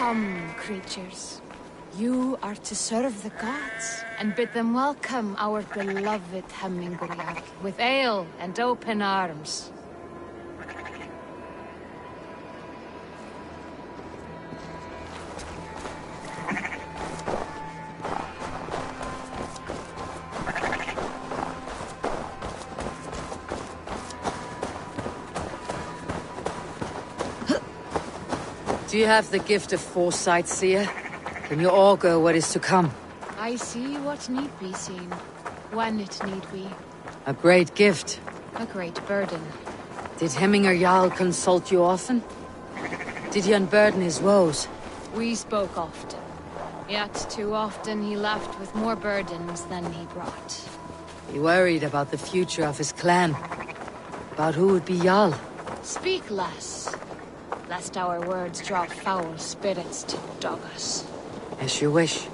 Come, creatures. You are to serve the gods, and bid them welcome our beloved Heminguriak with ale and open arms. Do you have the gift of foresight, seer? Can you augur what is to come? I see what need be seen, when it need be. A great gift. A great burden. Did Hemminger Jarl consult you often? Did he unburden his woes? We spoke often. Yet too often he left with more burdens than he brought. He worried about the future of his clan. About who would be Jarl. Speak less, lest our words draw foul spirits to dog us. As you wish.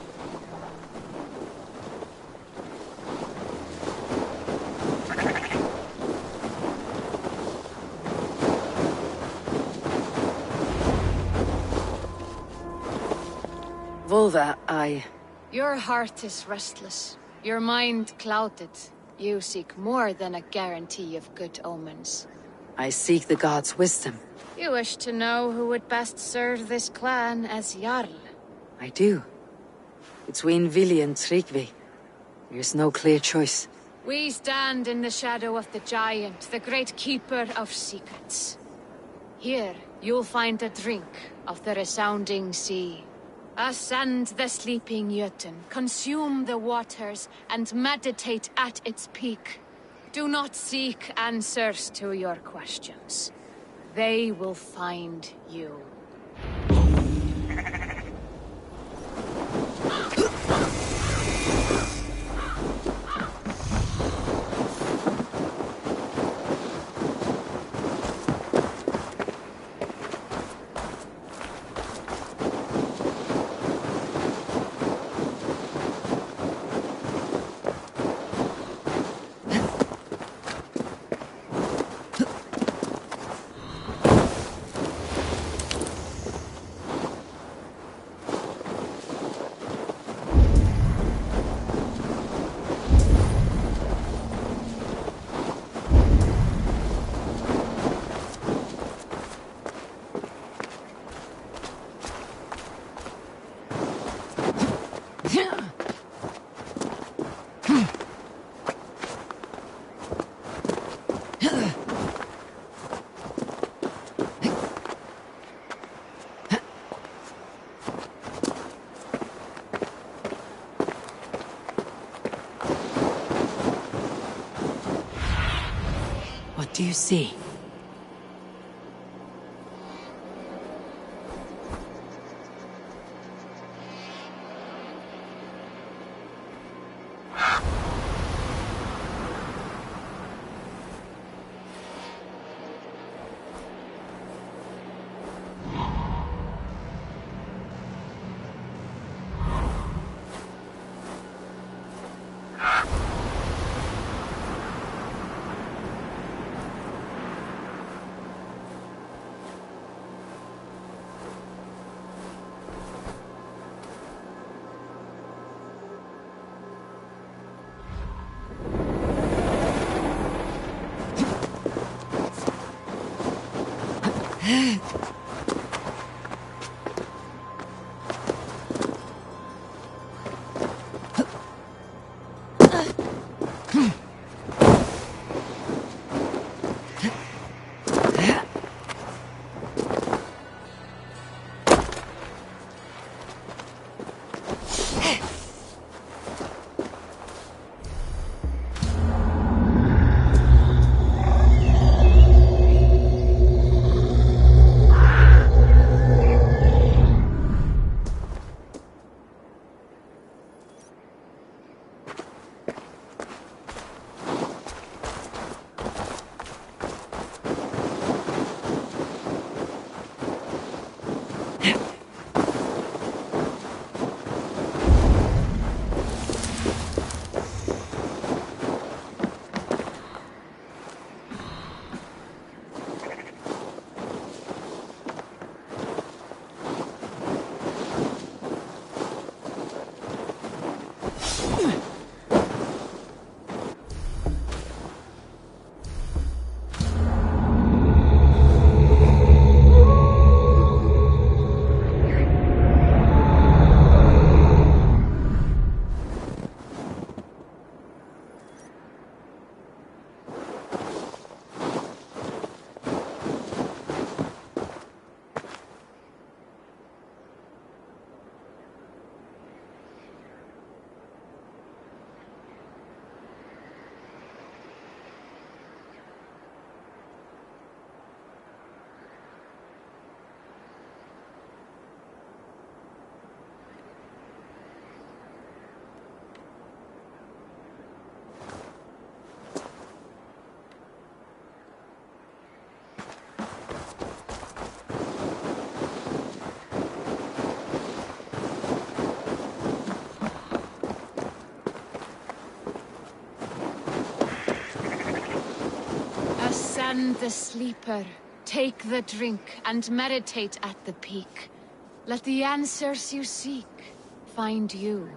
Volva, Your heart is restless. Your mind clouded. You seek more than a guarantee of good omens. I seek the gods' wisdom. You wish to know who would best serve this clan as Jarl. I do. Between Vili and Tryggvi, there's no clear choice. We stand in the shadow of the giant, the great keeper of secrets. Here, you'll find a drink of the resounding sea. Ascend the sleeping Jötun, consume the waters, and meditate at its peak. Do not seek answers to your questions. They will find you. What do you see? Son the sleeper, take the drink and meditate at the peak. Let the answers you seek find you.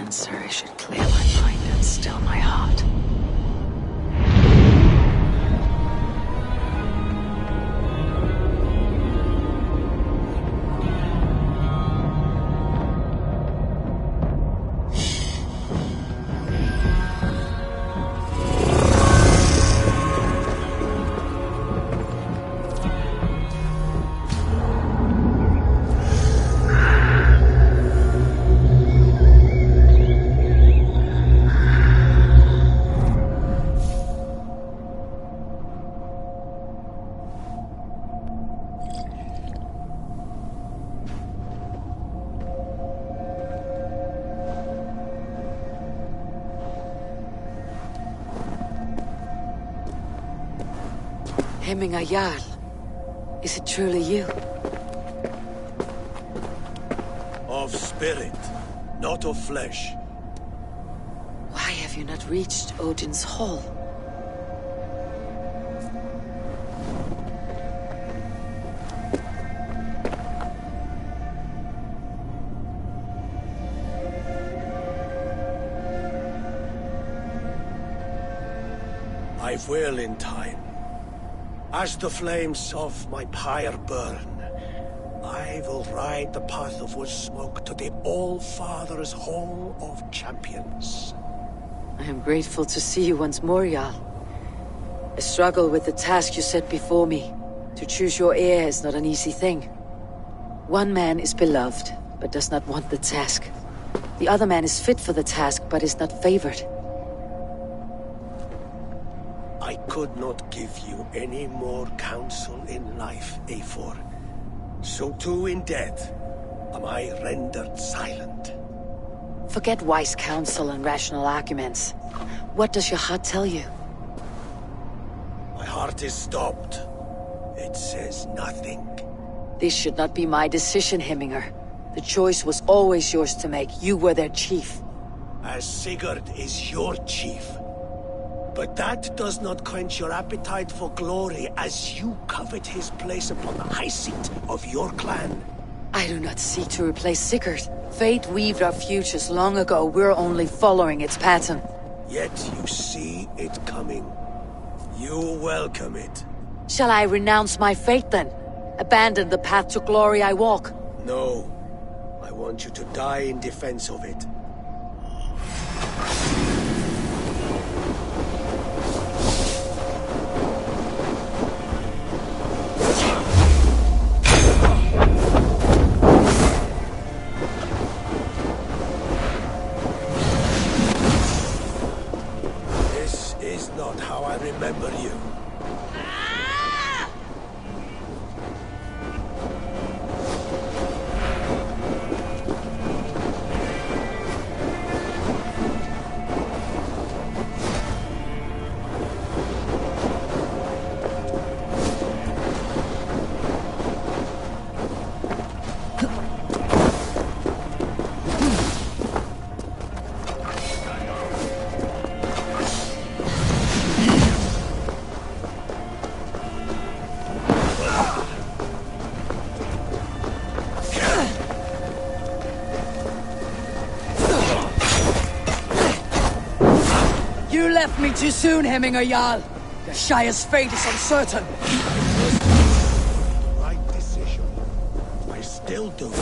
answer, I should clear my mind and still my heart. Jarl, is it truly you? Of spirit, not of flesh. Why have you not reached Odin's Hall? I will in time. As the flames of my pyre burn, I will ride the path of wood smoke to the All-Father's Hall of Champions. I am grateful to see you once more, Jarl. I struggle with the task you set before me. To choose your heir is not an easy thing. One man is beloved, but does not want the task. The other man is fit for the task, but is not favored. I could not give you any more counsel in life, Eivor. So too in death am I rendered silent. Forget wise counsel and rational arguments. What does your heart tell you? My heart is stopped. It says nothing. This should not be my decision, Hemminger. The choice was always yours to make. You were their chief. As Sigurd is your chief. But that does not quench your appetite for glory as you covet his place upon the high seat of your clan. I do not seek to replace Sigurd. Fate weaved our futures long ago. We're only following its pattern. Yet you see it coming. You welcome it. Shall I renounce my fate then? Abandon the path to glory I walk? No. I want you to die in defense of it. This is not how I remember you. You left me too soon, Hemminger Jarl. Your Shire's fate is uncertain. Right decision. I still do.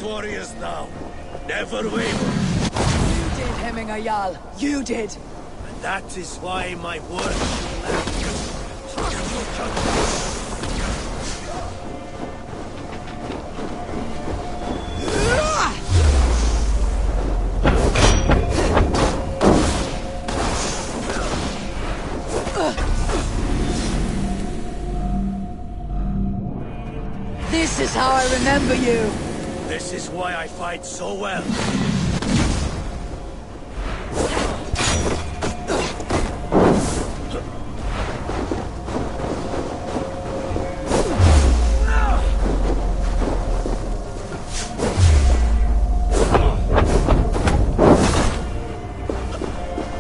Warriors now. Never waver. You did, Hemminger Jarl. You did. And that is why my word will last. This is how I remember you. This is why I fight so well.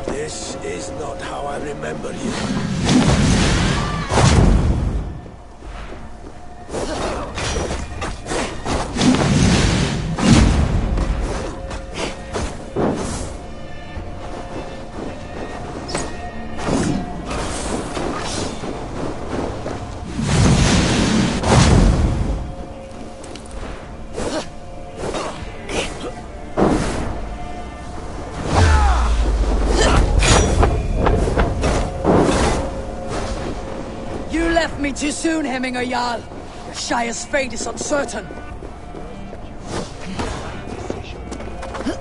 This is not how I remember you. You left me too soon, Hemminger Jarl. Your Shire's fate is uncertain.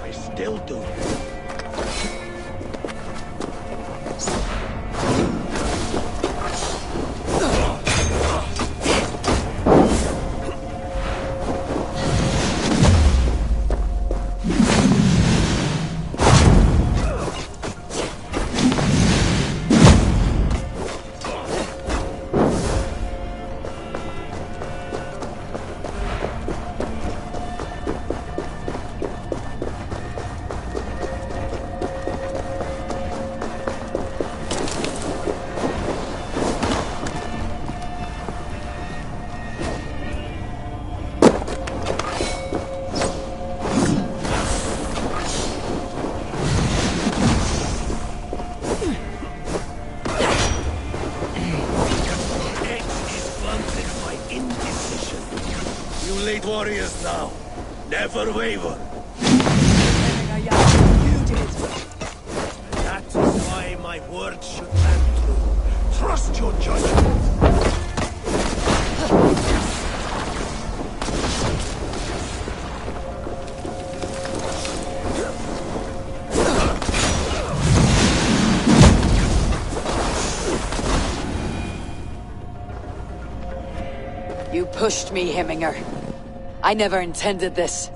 I still do. warriors now. Never waver. You did. That is why my words should stand true. Trust your judgment. You pushed me, Hemminger. I never intended this.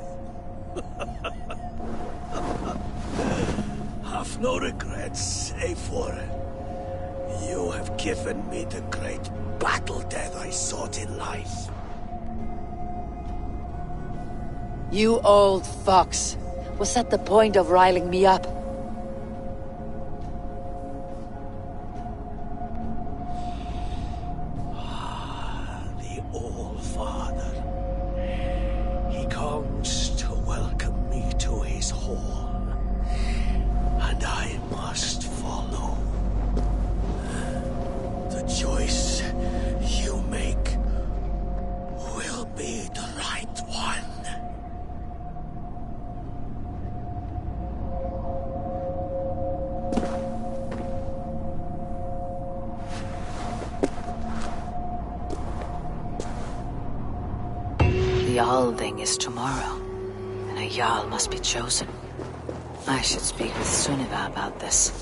Have no regrets, Eivor. You have given me the great battle death I sought in life. You old fox. Was that the point of riling me up? The All-Father. He comes to welcome me to his hall. And I must follow. The choice you make will be the right one. The Althing is tomorrow, and a Jarl must be chosen. I should speak with Sunniva about this.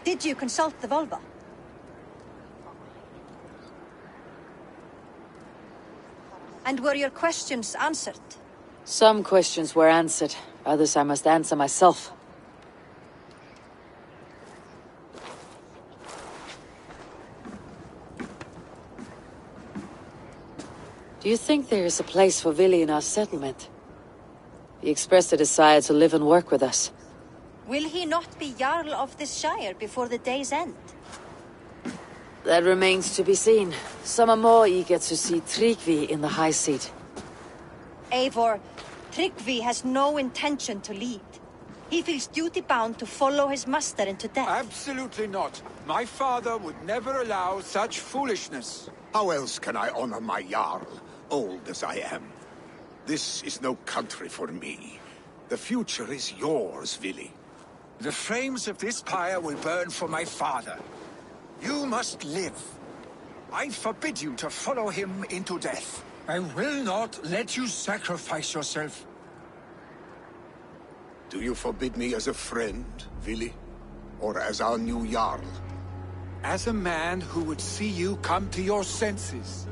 Did you consult the Volva? And were your questions answered? Some questions were answered, others I must answer myself. Do you think there is a place for Vili in our settlement? He expressed a desire to live and work with us. Will he not be Jarl of this Shire before the day's end? That remains to be seen. Some are more eager to see Tryggvi in the high seat. Eivor, Tryggvi has no intention to lead. He feels duty-bound to follow his master into death. Absolutely not. My father would never allow such foolishness. How else can I honor my Jarl, old as I am? This is no country for me. The future is yours, Vili. The flames of this pyre will burn for my father. You must live. I forbid you to follow him into death. I will not let you sacrifice yourself. Do you forbid me as a friend, Vili? Or as our new Jarl? As a man who would see you come to your senses.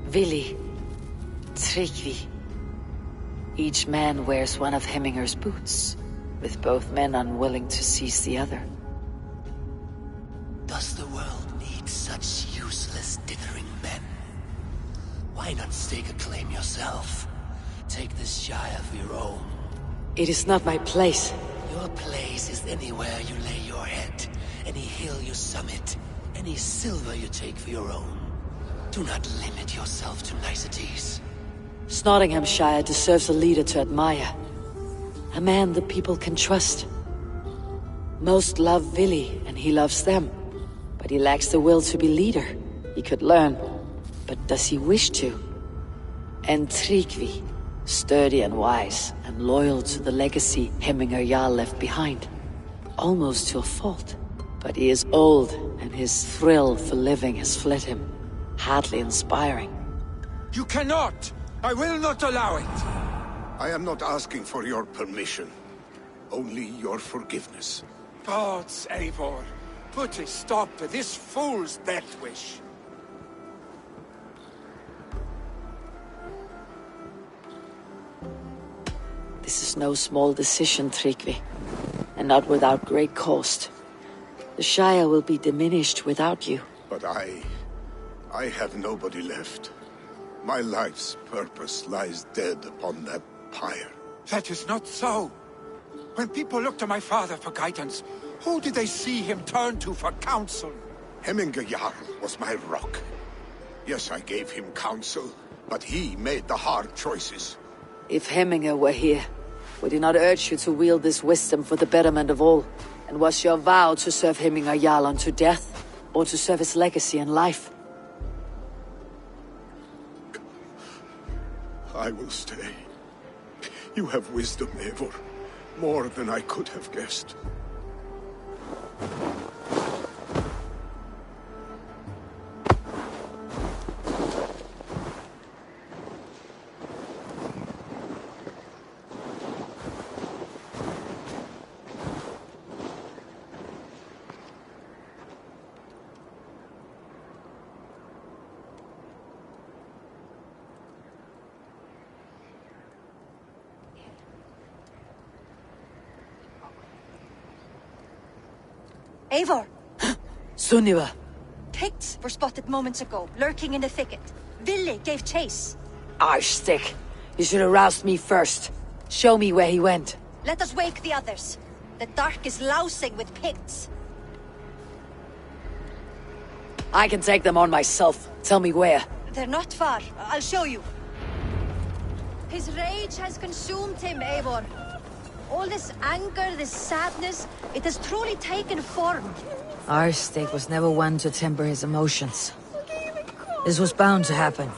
Vili. Tryggvi. Each man wears one of Hemminger's boots, with both men unwilling to seize the other. Does the world need such useless, dithering men? Why not stake a claim yourself? Take this Shire of your own. It is not my place. Your place is anywhere you lay your head, any hill you summit, any silver you take for your own. Do not limit yourself to niceties. Nottinghamshire deserves a leader to admire. A man the people can trust. Most love Vili, and he loves them. But he lacks the will to be leader. He could learn, but does he wish to? And Tryggvi, sturdy and wise, and loyal to the legacy Hemminger Jarl left behind. Almost to a fault. But he is old, and his thrill for living has fled him. Hardly inspiring. You cannot! I will not allow it! I am not asking for your permission. Only your forgiveness. Gods, Eivor. Put a stop to this fool's death wish. This is no small decision, Tryggvi, and not without great cost. The Shire will be diminished without you. But I have nobody left. My life's purpose lies dead upon that pyre. That is not so. When people look to my father for guidance, who did they see him turn to for counsel? Hemminger Jarl was my rock. Yes, I gave him counsel, but he made the hard choices. If Hemminger were here, would he not urge you to wield this wisdom for the betterment of all? And was your vow to serve Hemminger Jarl unto death, or to serve his legacy in life? I will stay. You have wisdom, Eivor. More than I could have guessed. Eivor! Sunniva! Picts were spotted moments ago, lurking in the thicket. Vili gave chase. Arstick! You should have roused me first. Show me where he went. Let us wake the others. The dark is lousing with Picts. I can take them on myself. Tell me where. They're not far. I'll show you. His rage has consumed him, Eivor. All this anger, this sadness, it has truly taken form. Arstick was never one to temper his emotions. This was bound to happen.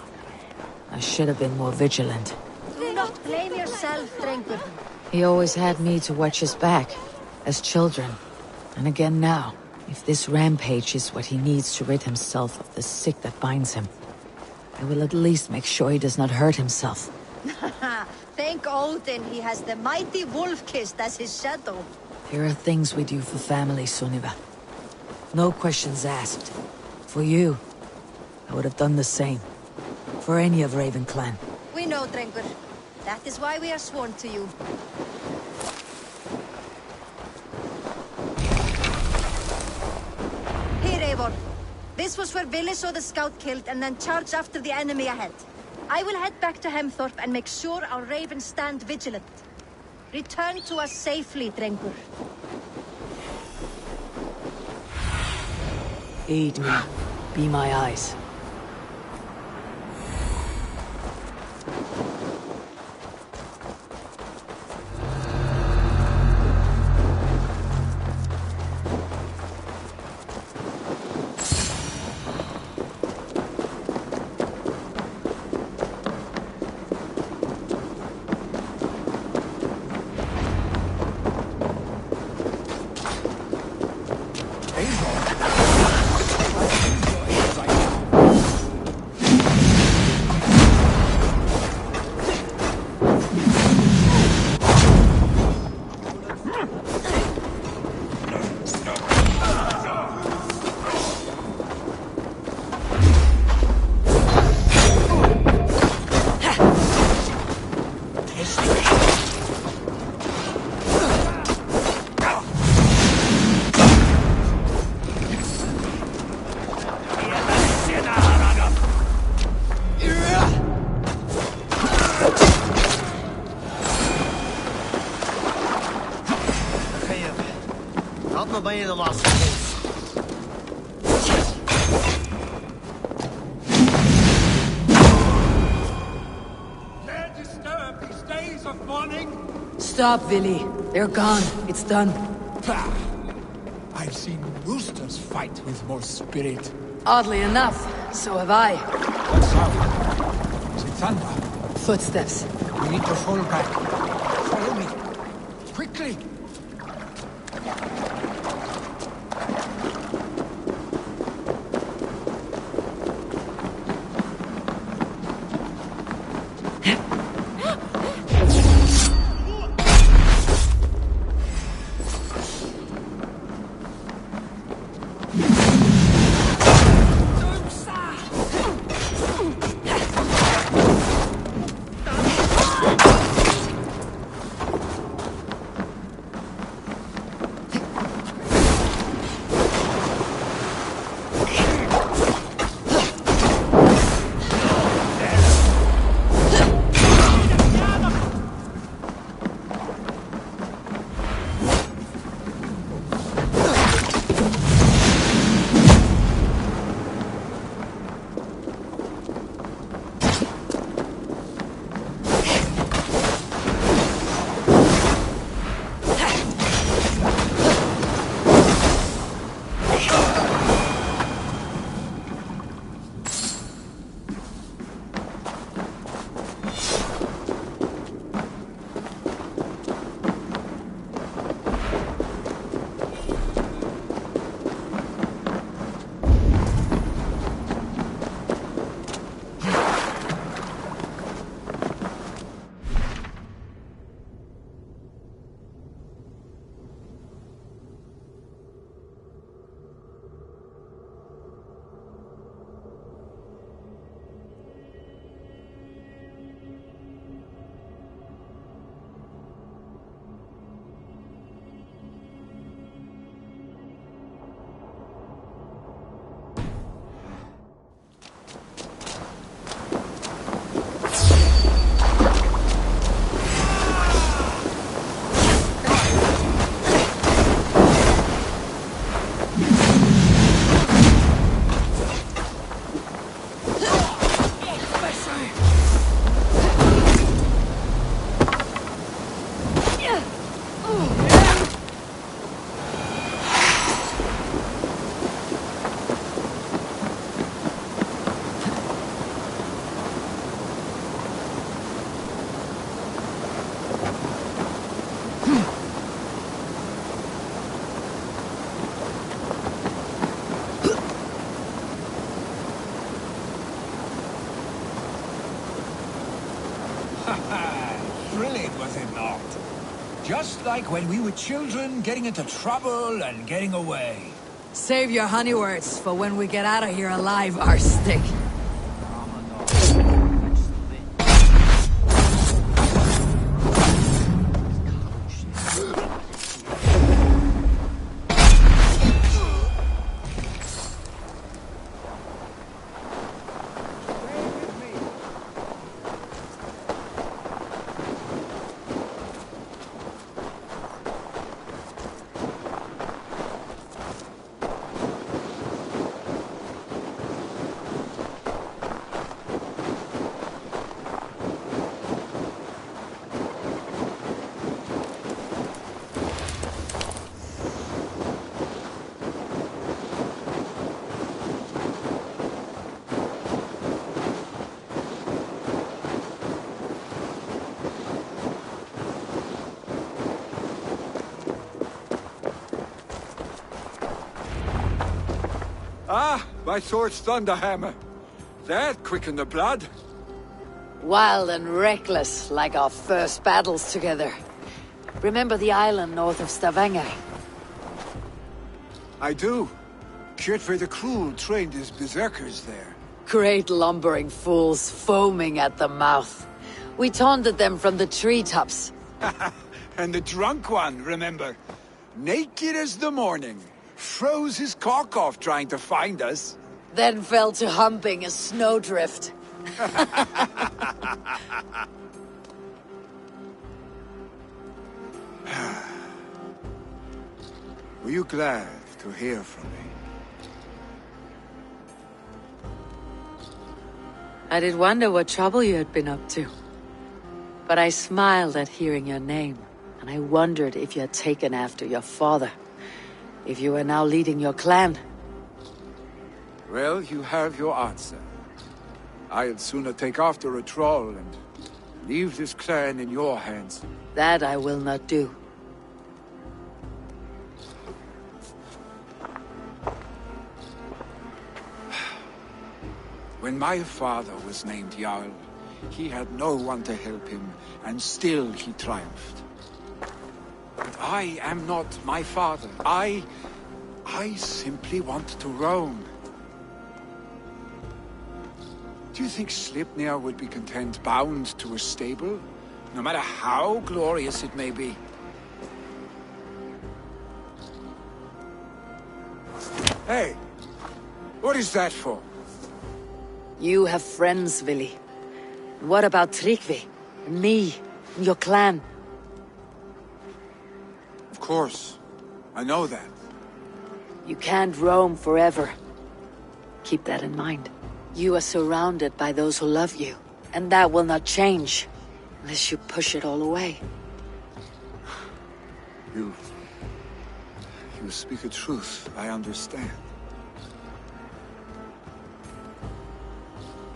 I should have been more vigilant. Do not blame yourself, Drengur. He always had me to watch his back, as children. And again now, if this rampage is what he needs to rid himself of the sick that binds him, I will at least make sure he does not hurt himself. Thank Odin he has the mighty Wolf-Kissed as his shadow. There are things we do for family, Sunniva. No questions asked. For you, I would have done the same. For any of Raven clan. We know, Drengur. That is why we are sworn to you. Here, Eivor. This was where Vili saw the scout killed and then charged after the enemy ahead. I will head back to Hemthorpe and make sure our ravens stand vigilant. Return to us safely, Drengur. Aid me. Be my eyes. Obey the lost case. Dare disturb these days of mourning? Stop, Vili. They're gone. It's done. Bah! I've seen roosters fight with more spirit. Oddly enough, so have I. What sound? Is it thunder? Footsteps. We need to fall back. Follow me. Quickly! is it not? Just like when we were children, getting into trouble and getting away. Save your honey words for when we get out of here alive, our stick. Ah, my sword's thunderhammer. That quickened the blood. Wild and reckless, like our first battles together. Remember the island north of Stavanger? I do. Kjotve the Cruel trained his berserkers there. Great lumbering fools, foaming at the mouth. We taunted them from the treetops. And the drunk one, remember? Naked as the morning. Froze his cock off trying to find us. Then fell to humping a snowdrift. Were you glad to hear from me? I did wonder what trouble you had been up to. But I smiled at hearing your name, and I wondered if you had taken after your father. If you were now leading your clan. Well, you have your answer. I'd sooner take after a troll and leave this clan in your hands. That I will not do. When my father was named Jarl, he had no one to help him, and still he triumphed. But I am not my father. I simply want to roam. Do you think Sleipnir would be content bound to a stable, no matter how glorious it may be? Hey, what is that for? You have friends, Vili. What about Tryggvi? And me? And your clan? Of course. I know that. You can't roam forever. Keep that in mind. You are surrounded by those who love you. And that will not change. Unless you push it all away. You speak a truth, I understand.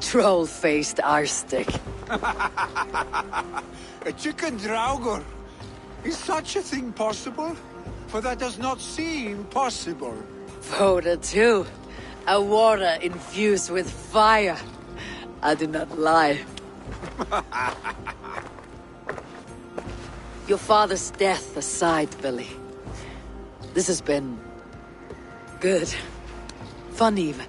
Troll-faced Arstick. A chicken Draugr! Is such a thing possible? For that does not seem possible. Voda too. A water infused with fire. I do not lie. Your father's death aside, Billy. This has been... good. Fun even.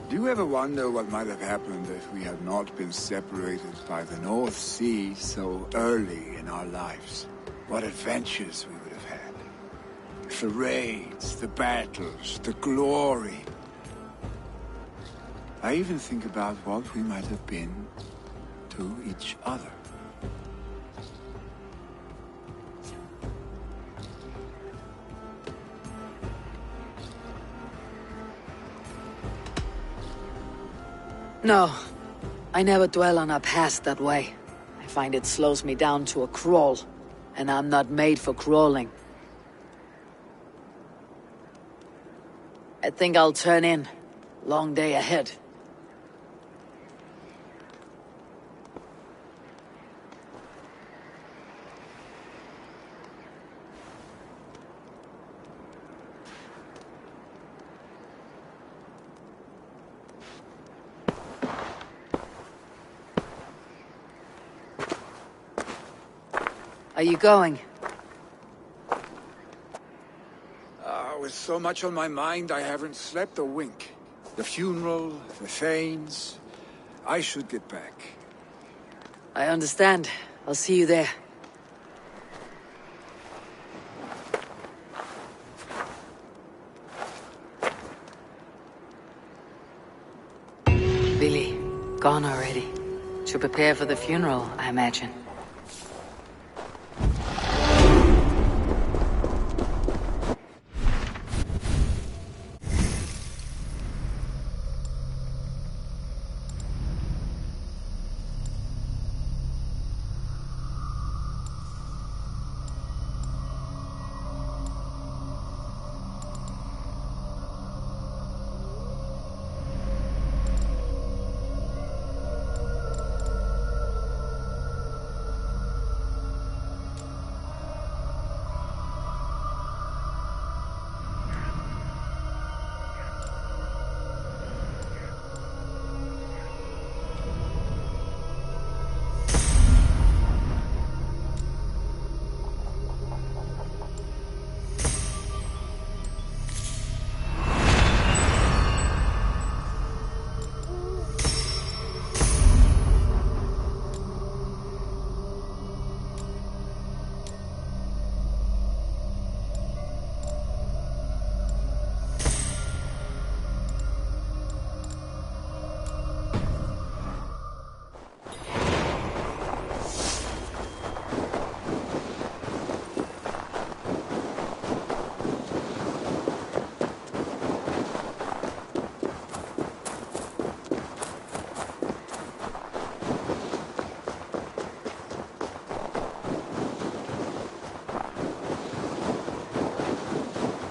Do you ever wonder what might have happened if we had not been separated by the North Sea so early in our lives? What adventures we would have had. The raids, the battles, the glory. I even think about what we might have been to each other. No, I never dwell on our past that way. I find it slows me down to a crawl, and I'm not made for crawling. I think I'll turn in. Long day ahead. Are you going? With so much on my mind, I haven't slept a wink. The funeral, the Thanes. I should get back. I understand. I'll see you there. Billy, gone already. To prepare for the funeral, I imagine.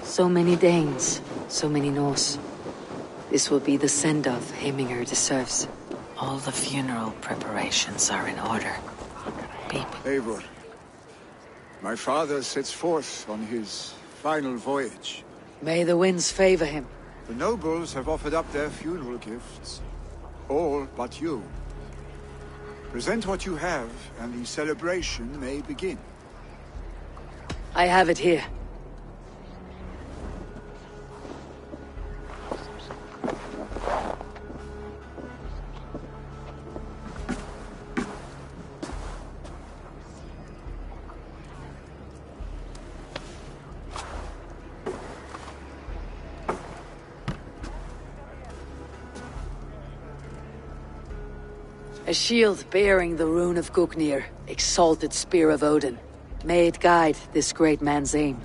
So many Danes, so many Norse. This will be the send-off Heminger deserves. All the funeral preparations are in order. People. Eivor, my father sets forth on his final voyage. May the winds favor him. The nobles have offered up their funeral gifts. All but you. Present what you have, and the celebration may begin. I have it here. A shield bearing the rune of Gugnir, exalted spear of Odin. May it guide this great man's aim.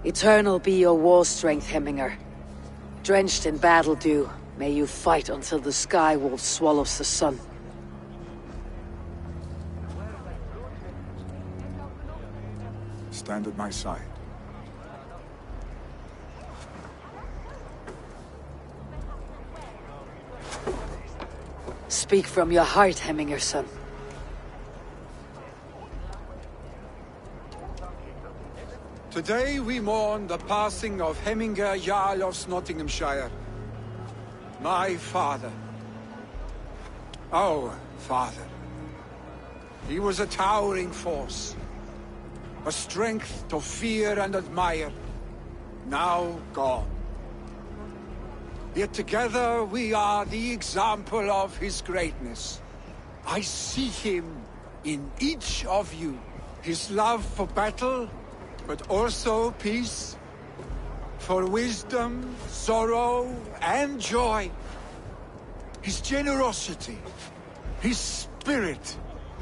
Eternal be your war strength, Heminger. Drenched in battle dew, may you fight until the sky wolf swallows the sun. Stand at my side. Speak from your heart, Heminger, son. Today we mourn the passing of Heminger Jarl of Nottinghamshire. My father. Our father. He was a towering force. A strength to fear and admire. Now gone. Yet together we are the example of his greatness. I see him in each of you. His love for battle, but also peace. For wisdom, sorrow, and joy. His generosity, his spirit.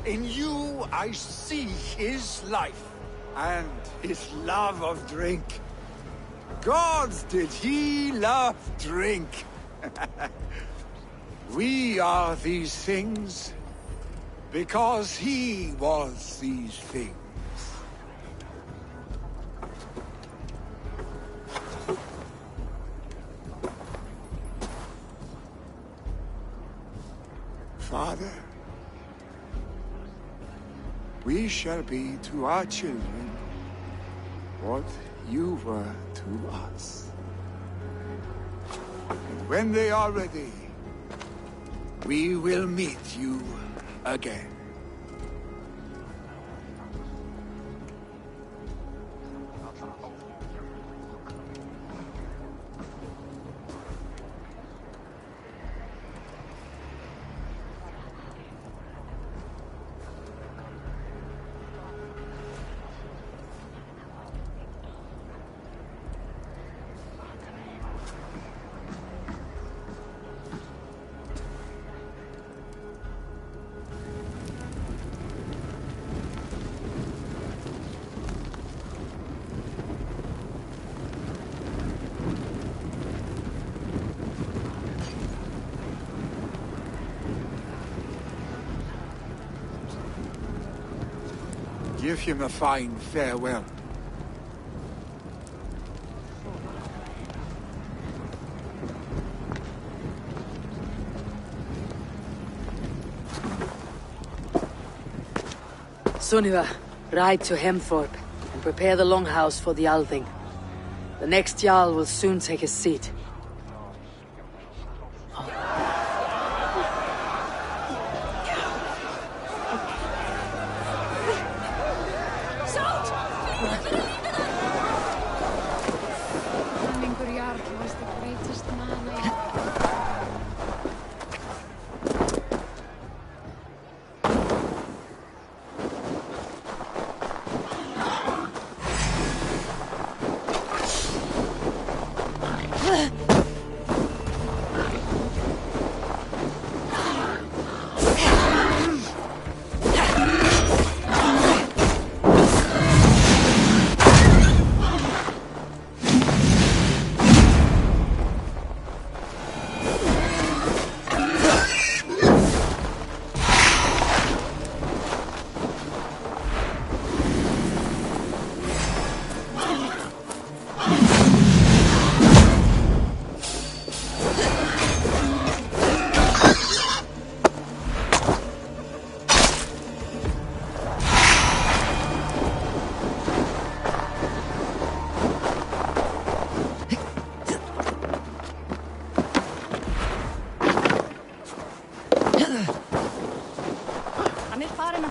In you I see his life, and his love of drink. Gods, did he love drink! We are these things because he was these things. Father, we shall be to our children what you were to us. And when they are ready, we will meet you again. Give him a fine farewell. Sunniva, ride to Hemthorpe and prepare the longhouse for the Althing. The next Jarl will soon take his seat. Was the greatest man I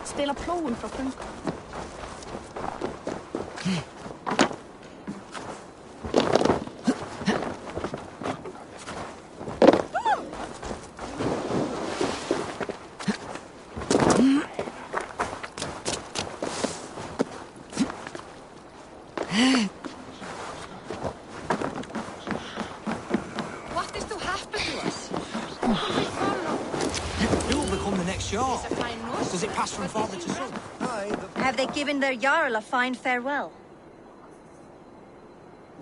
stela plóun frá Gunn. What is to happen to us? Who will we follow? Who will become the next Jarl? Is a fine Norse? Does it pass from father to son? Have they given their Jarl a fine farewell?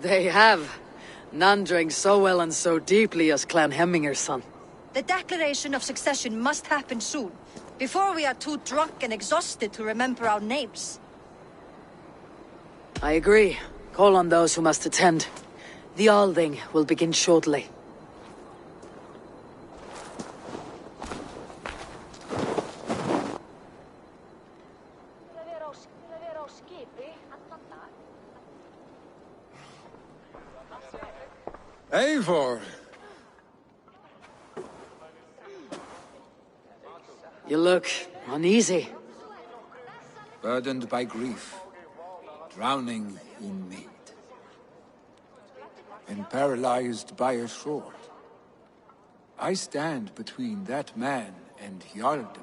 They have. None drank so well and so deeply as Clan Hemminger's son. The declaration of succession must happen soon, before we are too drunk and exhausted to remember our names. I agree. Call on those who must attend. The Althing will begin shortly. Eivor! You look uneasy. Burdened by grief, drowning in need, and paralyzed by a sword. I stand between that man and Hjalldom.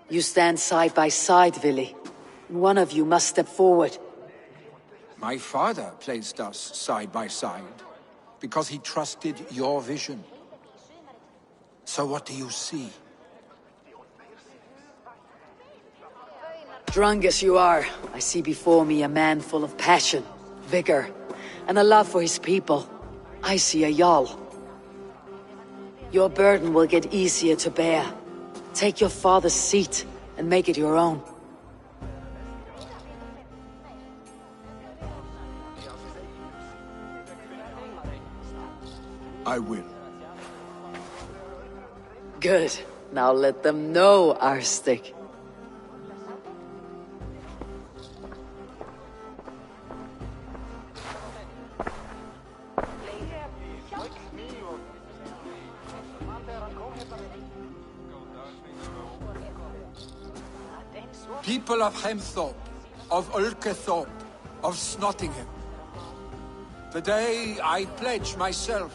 You stand side by side, Vili. One of you must step forward. My father placed us side by side because he trusted your vision. So what do you see? Drunk as you are, I see before me a man full of passion, vigor, and a love for his people. I see a Jarl. Your burden will get easier to bear. Take your father's seat and make it your own. I will. Good. Now let them know, Arstic. People of Hemthorpe, of Ulkethorpe, of Snottingham. Today I pledge myself,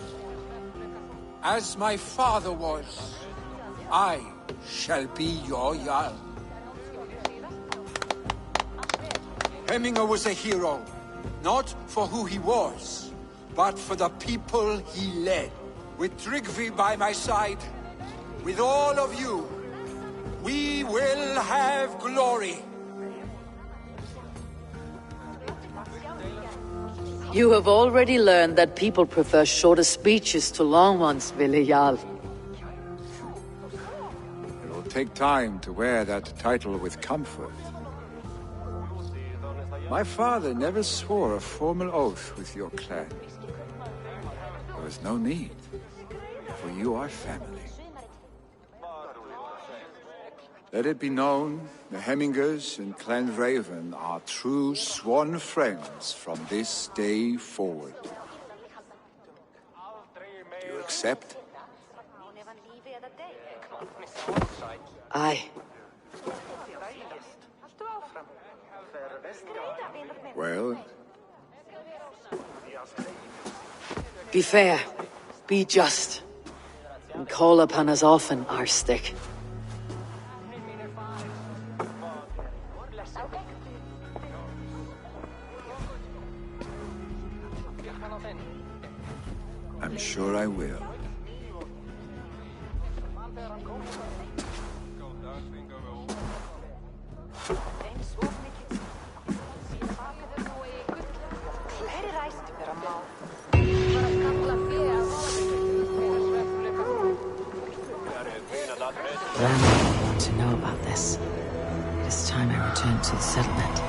as my father was, I shall be your Jarl. Hemminger was a hero, not for who he was, but for the people he led. With Tryggvi by my side, with all of you, we will have glory. You have already learned that people prefer shorter speeches to long ones, Vili Jarl. It will take time to wear that title with comfort. My father never swore a formal oath with your clan. There was no need, for you are family. Let it be known, the Hemmingers and Clan Raven are true sworn friends from this day forward. Do you accept? Aye. Well? Be fair. Be just. And call upon us often, Arstick. I'm sure I will. Ran may want to know about this. It is time I returned to the settlement.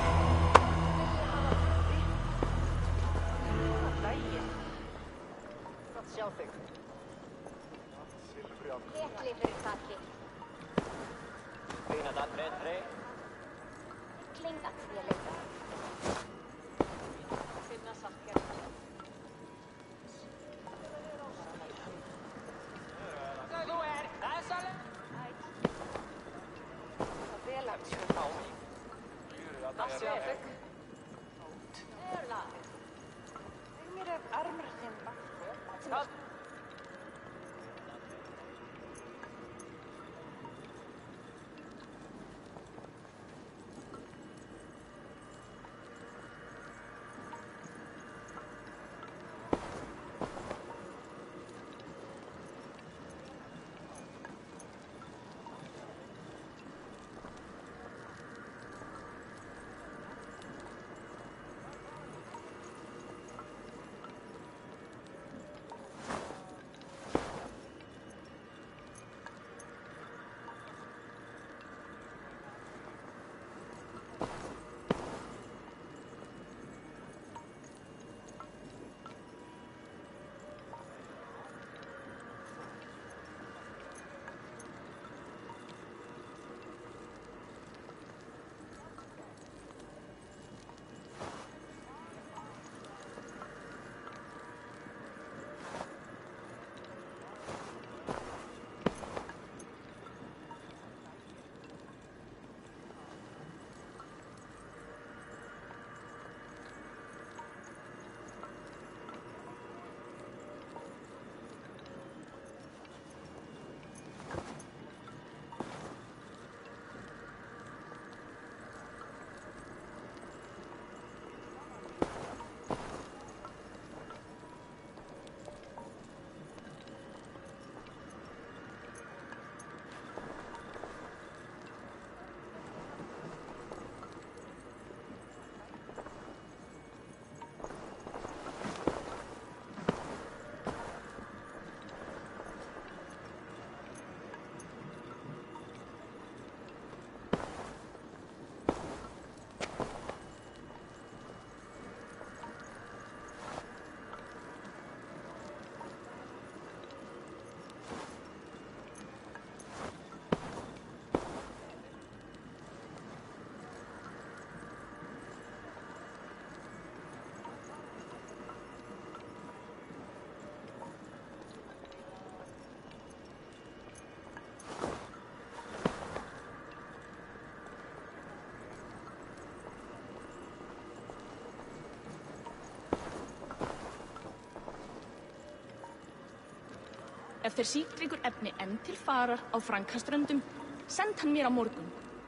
Ef þeir síktryggur efni enn til farar á Frankaströndum, send hann mér á morgun,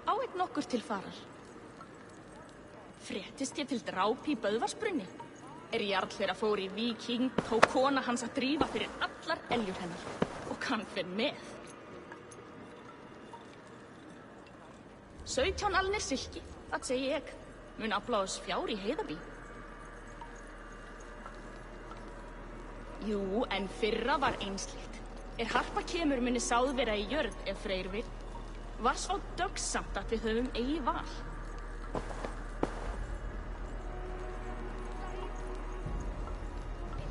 á einn nokkur til farar. Fréttist ég til dráp í Böðvarsbrunni? Jarl þeirra fór í Víking, tók kona hans að drífa fyrir allar eljur hennar, og kann fer með. 17 alnir silki, það segi ég, mun afla oss fjár í heiðabí. Jú, en fyrra var einslíkt. Harpa kemur muni sáð vera í jörð ef Freyr vill. Var svo döggsamt að við höfum eigi val.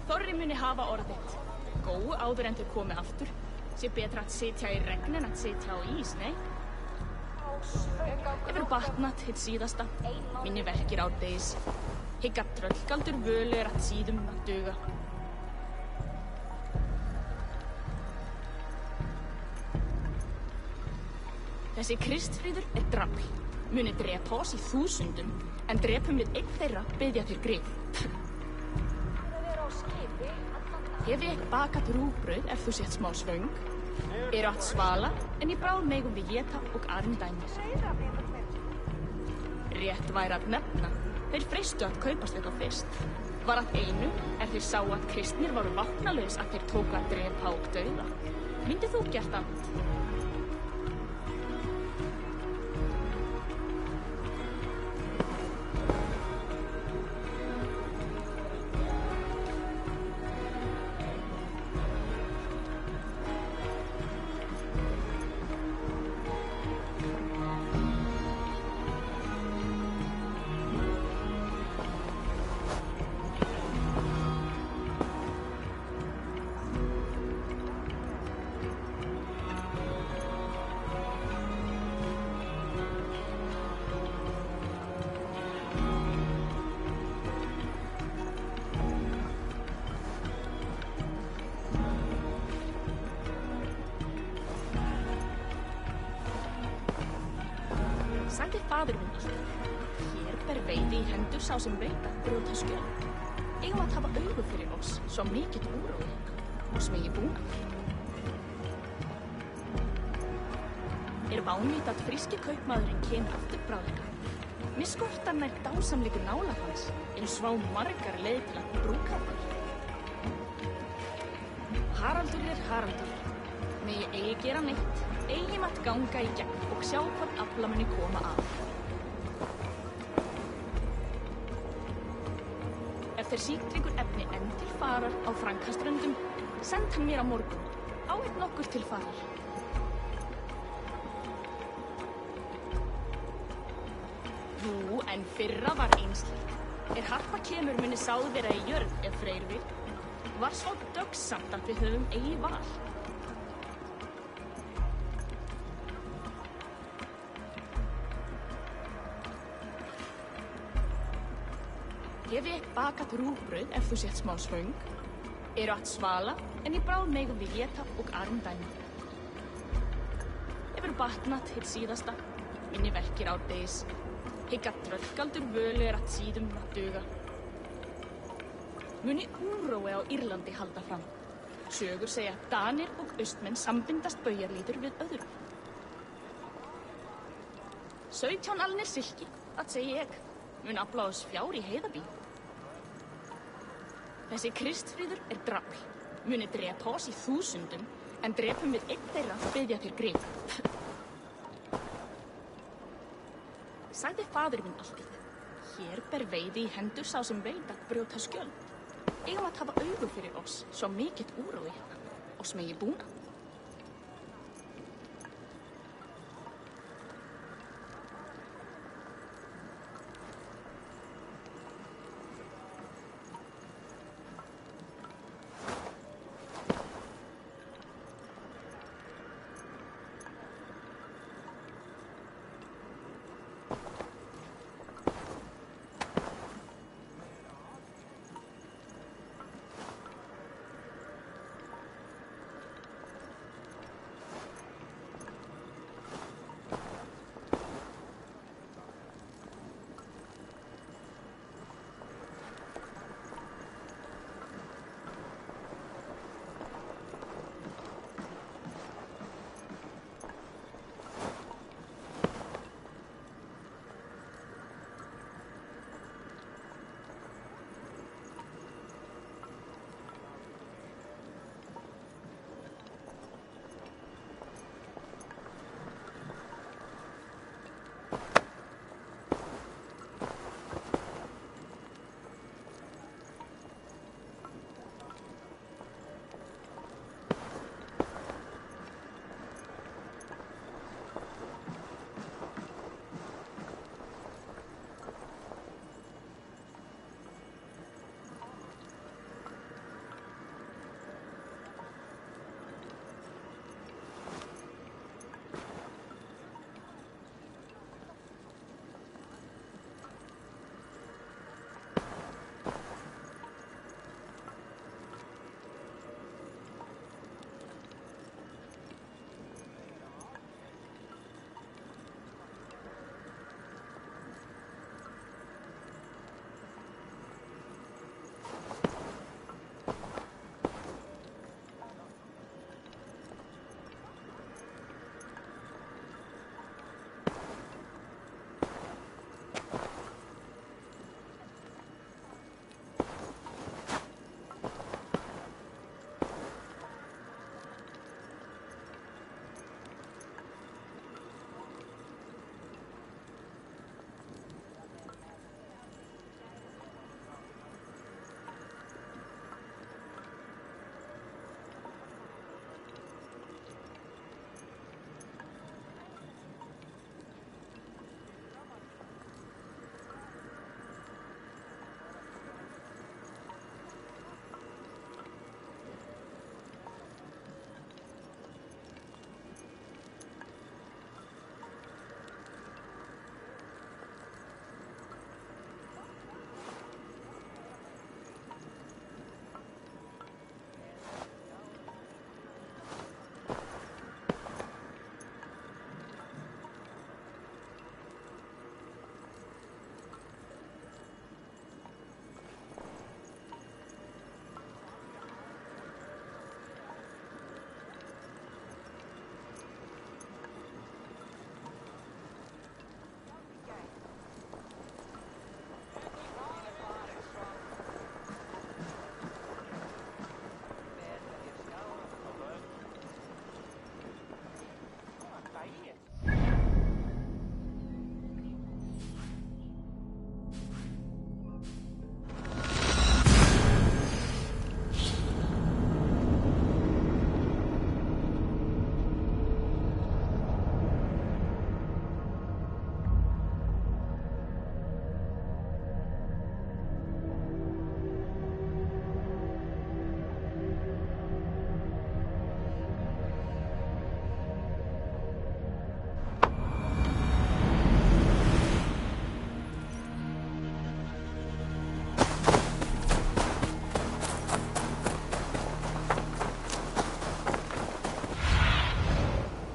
Þorri muni hafa orðið. Góu áður en þau komi aftur. Sé betra að sitja í regn en að sitja á ís, nei? Hefur batnat hitt síðasta. Minni verkir árdegis. Hygga tröllgaldur völu að síðum að duga. Þessi Kristfríður drafl. Muni drepa oss í 1000, en drepum við einn þeirra biðja þér grið. Hef ég bakað rúgbrauð þú sett smá svöng? Átt svala, en í bráð megum við éta og aðrum dæmis. Rétt væri að nefna, þeir freistu að kaupast þetta fyrst. Var að einu, þeir sá að kristnir varu vatnalaus að þeir tóku að drepa og dauða. Myndið þú gert allt? Sagði faðir minn alltaf. Hér ber veiði í hendur sá sem veit að brjóta skjöld. Eigum að hafa augu fyrir oss, svo mikill úrói og smegi búna. Vánýtt að fríski kaupmaðurinn kemur aftur bráðlega. Mér skortar nær dásamleikur nála hans, svá margar leið til að brúka þér. Haraldur Haraldur. Megi eigi gera neitt, eigi matt ganga í gegn og sjá hvað afla muni koma að. Ef þeir síktryggur efni enn til farar á Frankaströndum, send hann mér á morgun, á einn nokkur til farar. Jú, en fyrra var einslegt. Harpa kemur muni sáð vera í jörð ef Freyr vil. Var svo döggsamt að við höfum eigi val. Hef ég bakað rúgbrauð ef þú sett smá svöng. Átt svala, en í bráð megum við éta og aðrum dæmi. Hefur batnat hitt síðasta, minni verkir árdegis. Hygga tröllgaldur völu að síðum að duga. Muni úrói á Írlandi halda fram. Sögur segja að Danir og austmenn sambindast baujarlítur við öðrum. 17 alnir silki, það segi ég, mun afla oss fjár í heiðabí. Þessi Kristfríður drafl, muni drepa oss í 1000, en drepum við einn þeirra biðja þér grið. Sagði faðir minn alltið. Hér ber veiði í hendur sá sem veit að brjóta skjöld. Eigum að hafa augu fyrir oss, svo mikill úrói hérna, og smegi búna.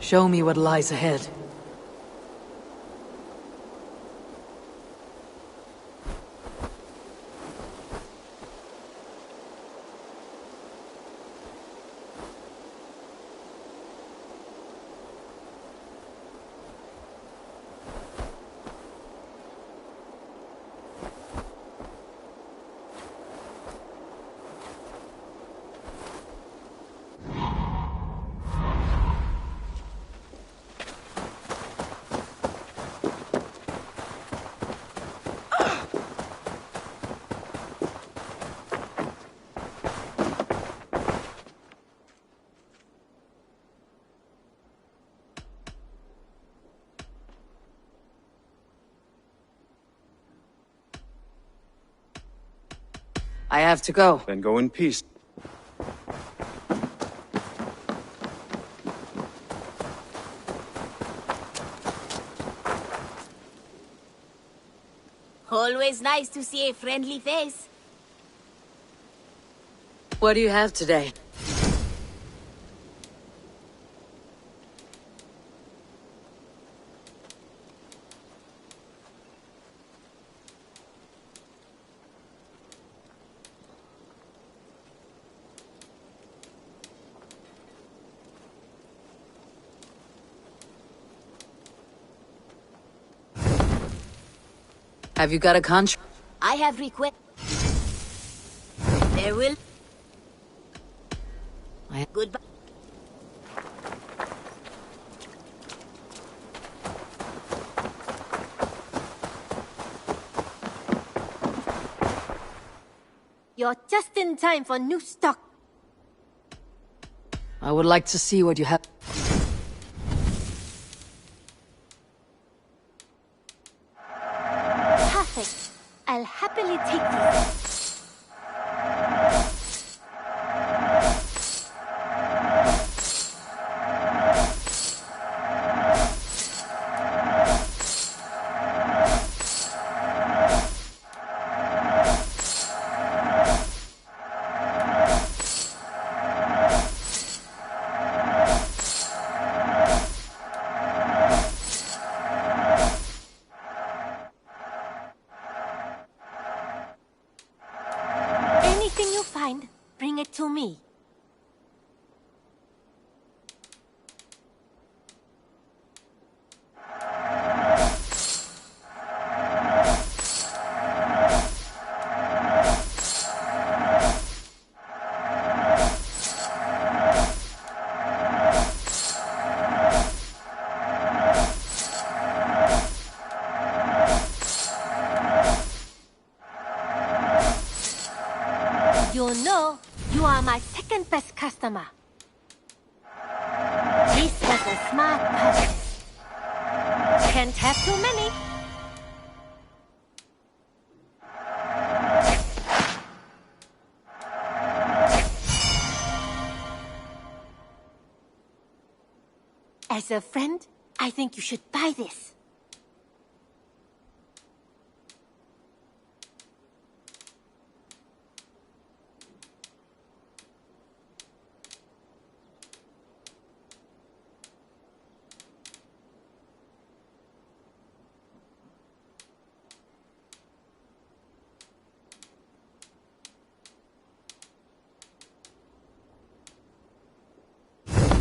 Show me what lies ahead. I have to go. Then go in peace. Always nice to see a friendly face. What do you have today? Have you got a contract? I have request. There will. Goodbye. You're just in time for new stock. I would like to see what you have. Perfect. I'll happily take this. Anything you find, bring it to me. You know, you are my second best customer. This was a smart purchase. Can't have too many. As a friend, I think you should buy this.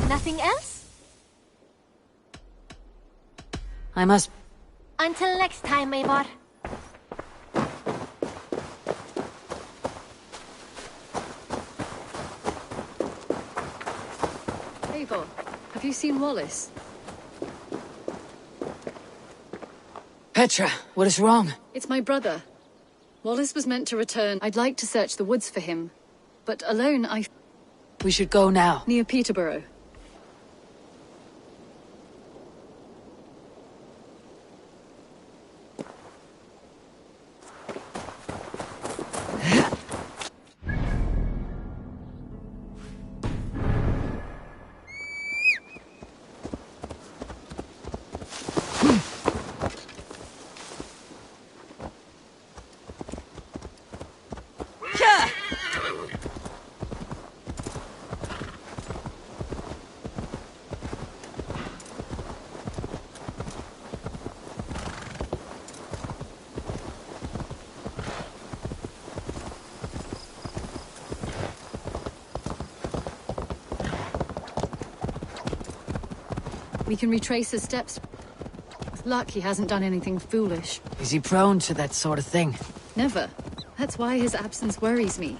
Nothing else? I must... Until next time, Eivor. Eivor, have you seen Wallace? Petra, what is wrong? It's my brother. Wallace was meant to return. I'd like to search the woods for him. But alone, We should go now. near Peterborough. We can retrace his steps. With luck, he hasn't done anything foolish. Is he prone to that sort of thing? Never. That's why his absence worries me.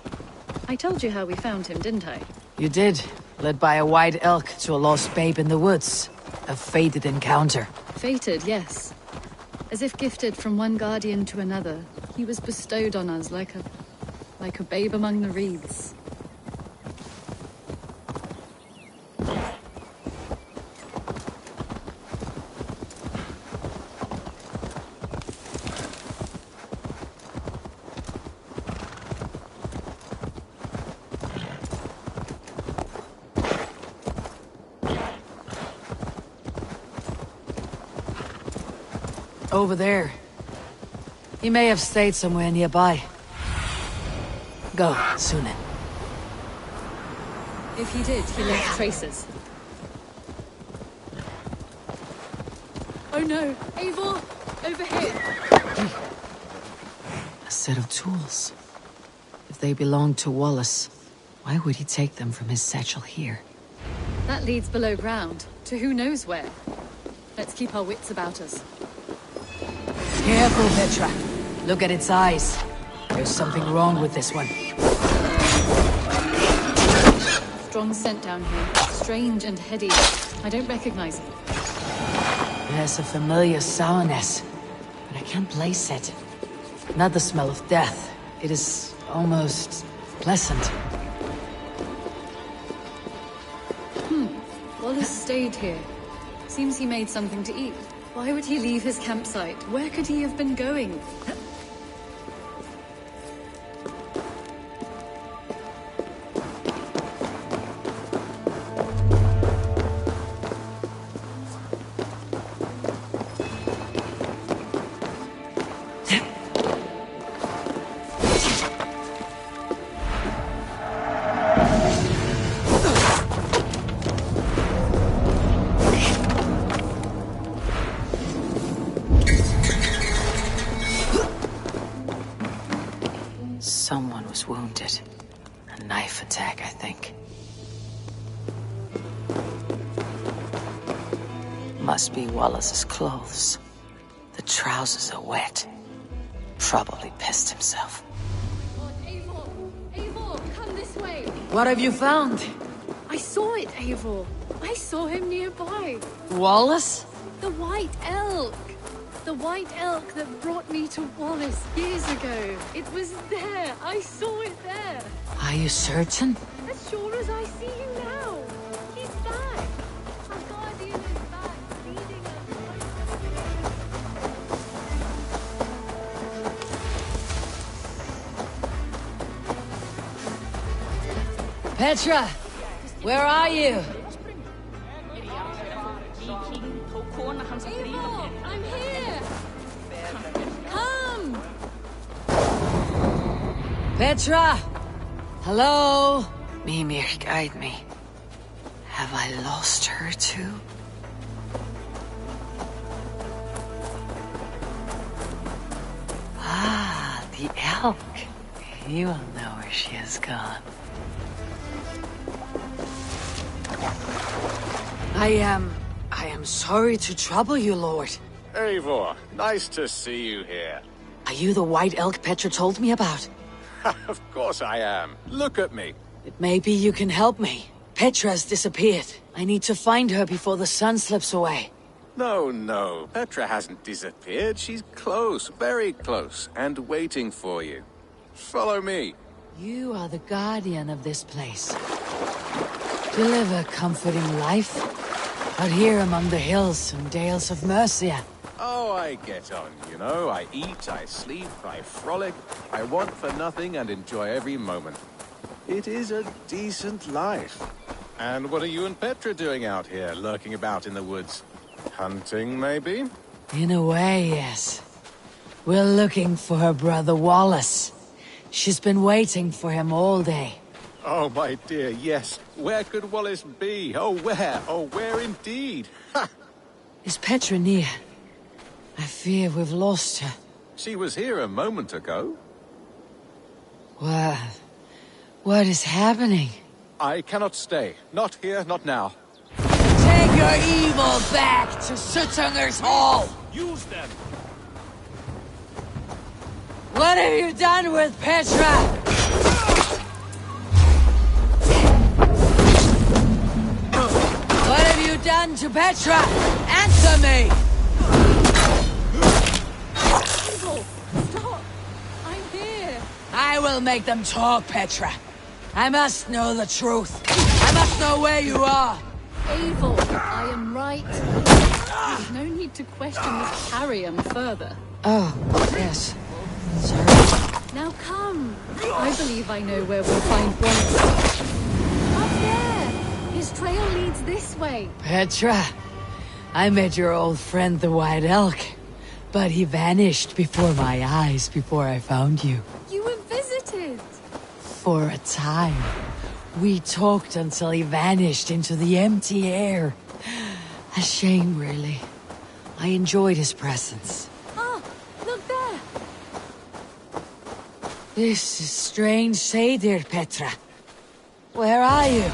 I told you how we found him, didn't I? You did. Led by a white elk to a lost babe in the woods. A fated encounter. Fated, yes. As if gifted from one guardian to another, he was bestowed on us like a babe among the reeds. Over there. He may have stayed somewhere nearby. Go, Sunan. If he did, he left traces. Oh no! Eivor! Over here! A set of tools. If they belonged to Wallace, why would he take them from his satchel here? That leads below ground, to who knows where. Let's keep our wits about us. Careful, Petra. Look at its eyes. There's something wrong with this one. Strong scent down here. Strange and heady. I don't recognize it. There's a familiar sourness, but I can't place it. Not the smell of death. It is almost pleasant. Wallace stayed here. Seems he made something to eat. Why would he leave his campsite? Where could he have been going? Someone was wounded. A knife attack, I think. Must be Wallace's clothes. The trousers are wet. Probably pissed himself. Eivor! Eivor, come this way! What have you found? I saw it, Eivor. I saw him nearby. Wallace? The white elk! The white elk that brought me to Wallace years ago. It was there. I saw it there. Are you certain? As sure as I see you now. He's back. Our guardian is back, leading us. Petra! Where are you? Eivor, I'm here. Come! Petra! Hello? Mimir, guide me. Have I lost her too? Ah, the elk. You will know where she has gone. I am sorry to trouble you, Lord. Eivor, nice to see you here. Are you the white elk Petra told me about? Of course I am. Look at me. Maybe you can help me. Petra's disappeared. I need to find her before the sun slips away. No. Petra hasn't disappeared. She's close, very close, and waiting for you. Follow me. You are the guardian of this place. Deliver comforting life out here among the hills and dales of Mercia. Oh, I get on, you know. I eat, I sleep, I frolic. I want for nothing and enjoy every moment. It is a decent life. And what are you and Petra doing out here, lurking about in the woods? Hunting, maybe? In a way, yes. We're looking for her brother Wallace. She's been waiting for him all day. Oh, my dear, yes. Where could Wallace be? Oh, where? Oh, where indeed? Ha! Is Petra near? I fear we've lost her. She was here a moment ago. What is happening? I cannot stay. Not here, not now. Take your evil back to Sutunger's Hall! Use them! What have you done with Petra? What have you done to Petra? Answer me! Stop! I'm here! I will make them talk, Petra. I must know the truth. I must know where you are. Evil, I am right. There's no need to question this carrion further. Oh, yes. Sorry. Now come. I believe I know where we'll find Wallace. Up there! His trail leads this way. Petra, I met your old friend the White Elk, but he vanished before my eyes before I found you. You were visited. For a time. We talked until he vanished into the empty air. A shame, really. I enjoyed his presence. Ah, look there. This is strange, say, dear Petra. Where are you?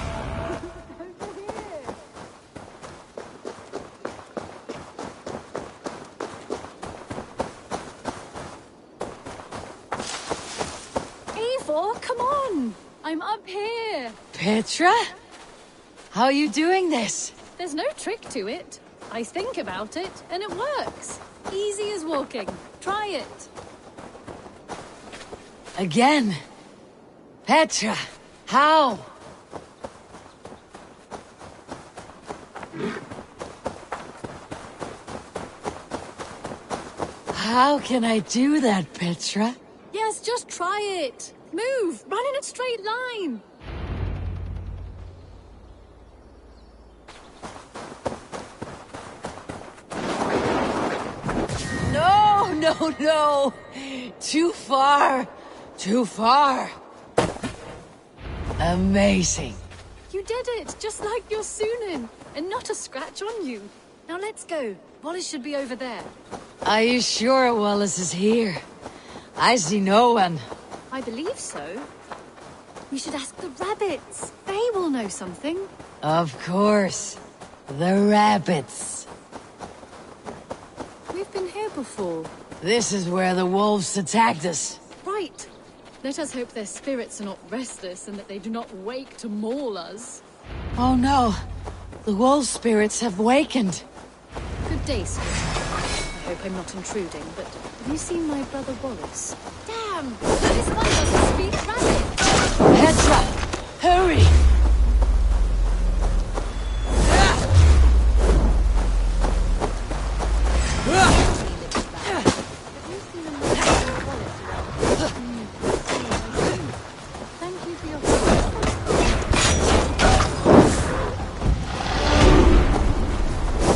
Eivor, come on. I'm up here. Petra? How are you doing this? There's no trick to it. I think about it, and it works. Easy as walking. Try it. Again? Petra, how? How can I do that, Petra? Yes, just try it. Move. Run in a straight line. No, no, no! Too far! Too far! Amazing! You did it, just like your Sunan, and not a scratch on you. Now let's go. Wallace should be over there. Are you sure Wallace is here? I see no one. I believe so. We should ask the rabbits. They will know something. Of course. The rabbits. We've been here before. This is where the wolves attacked us. Right. Let us hope their spirits are not restless and that they do not wake to maul us. Oh no. The wolf spirits have wakened. Good day, sir. I hope I'm not intruding, but have you seen my brother Wallace? Damn! This one doesn't speak rabbit! Petra! Hurry! Thank you for your help.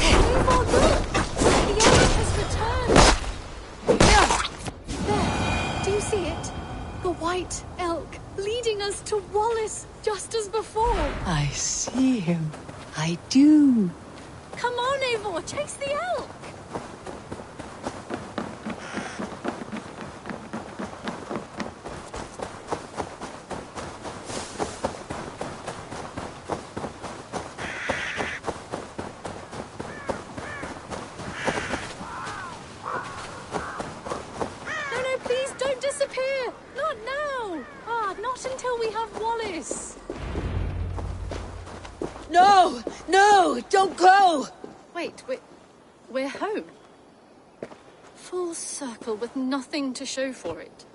Eivor, look! The elk has returned! There! Do you see it? The white elk leading us to Wallace, just as before. I see him. I do. Come on, Eivor, chase the elk! No, no, please don't disappear! Not now! Ah, not until we have Wallace! No! No! Don't go! Wait, we're home. Full circle with nothing to show for it.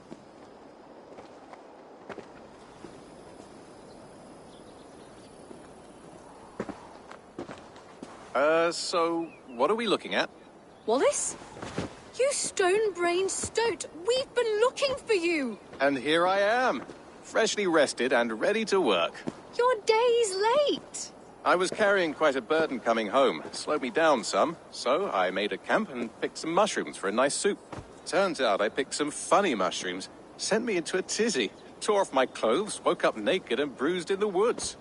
So what are we looking at? Wallace? You stone-brained stoat! We've been looking for you! And here I am, freshly rested and ready to work. You're days late! I was carrying quite a burden coming home. Slowed me down some, so I made a camp and picked some mushrooms for a nice soup. Turns out I picked some funny mushrooms. Sent me into a tizzy. Tore off my clothes, woke up naked and bruised in the woods.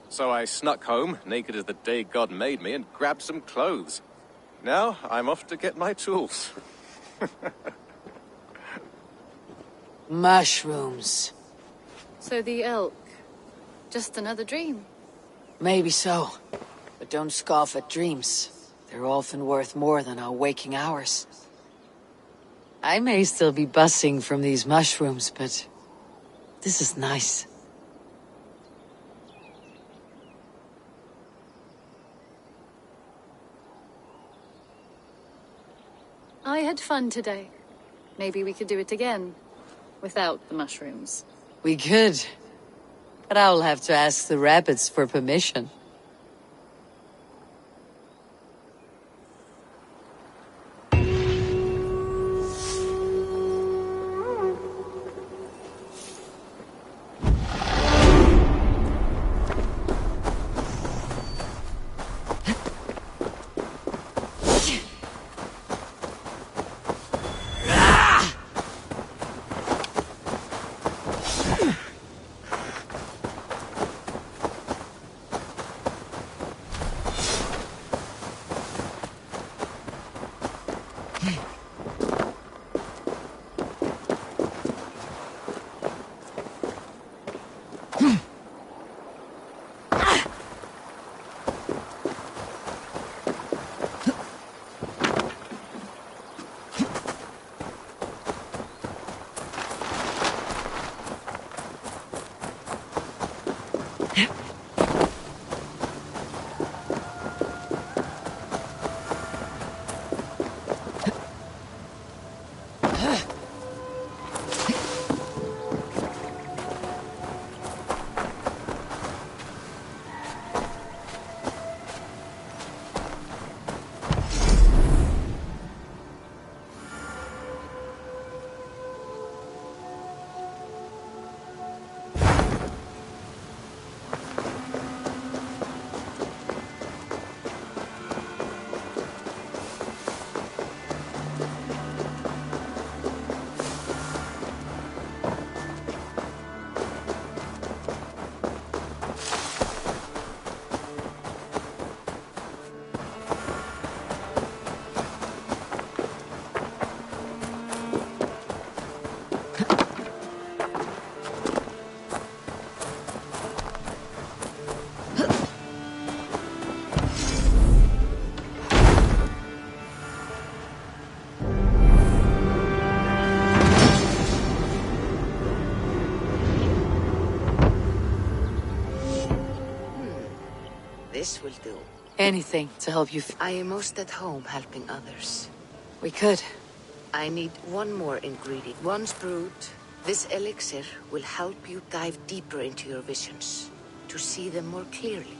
So I snuck home, naked as the day God made me, and grabbed some clothes. Now I'm off to get my tools. Mushrooms. So the elk, just another dream. Maybe so. But don't scoff at dreams. They're often worth more than our waking hours. I may still be buzzing from these mushrooms, but this is nice. I had fun today. Maybe we could do it again. Without the mushrooms. We could. But I'll have to ask the rabbits for permission. This will do. Anything to help you. I am most at home helping others. We could. I need one more ingredient. Once brewed, this elixir will help you dive deeper into your visions, to see them more clearly.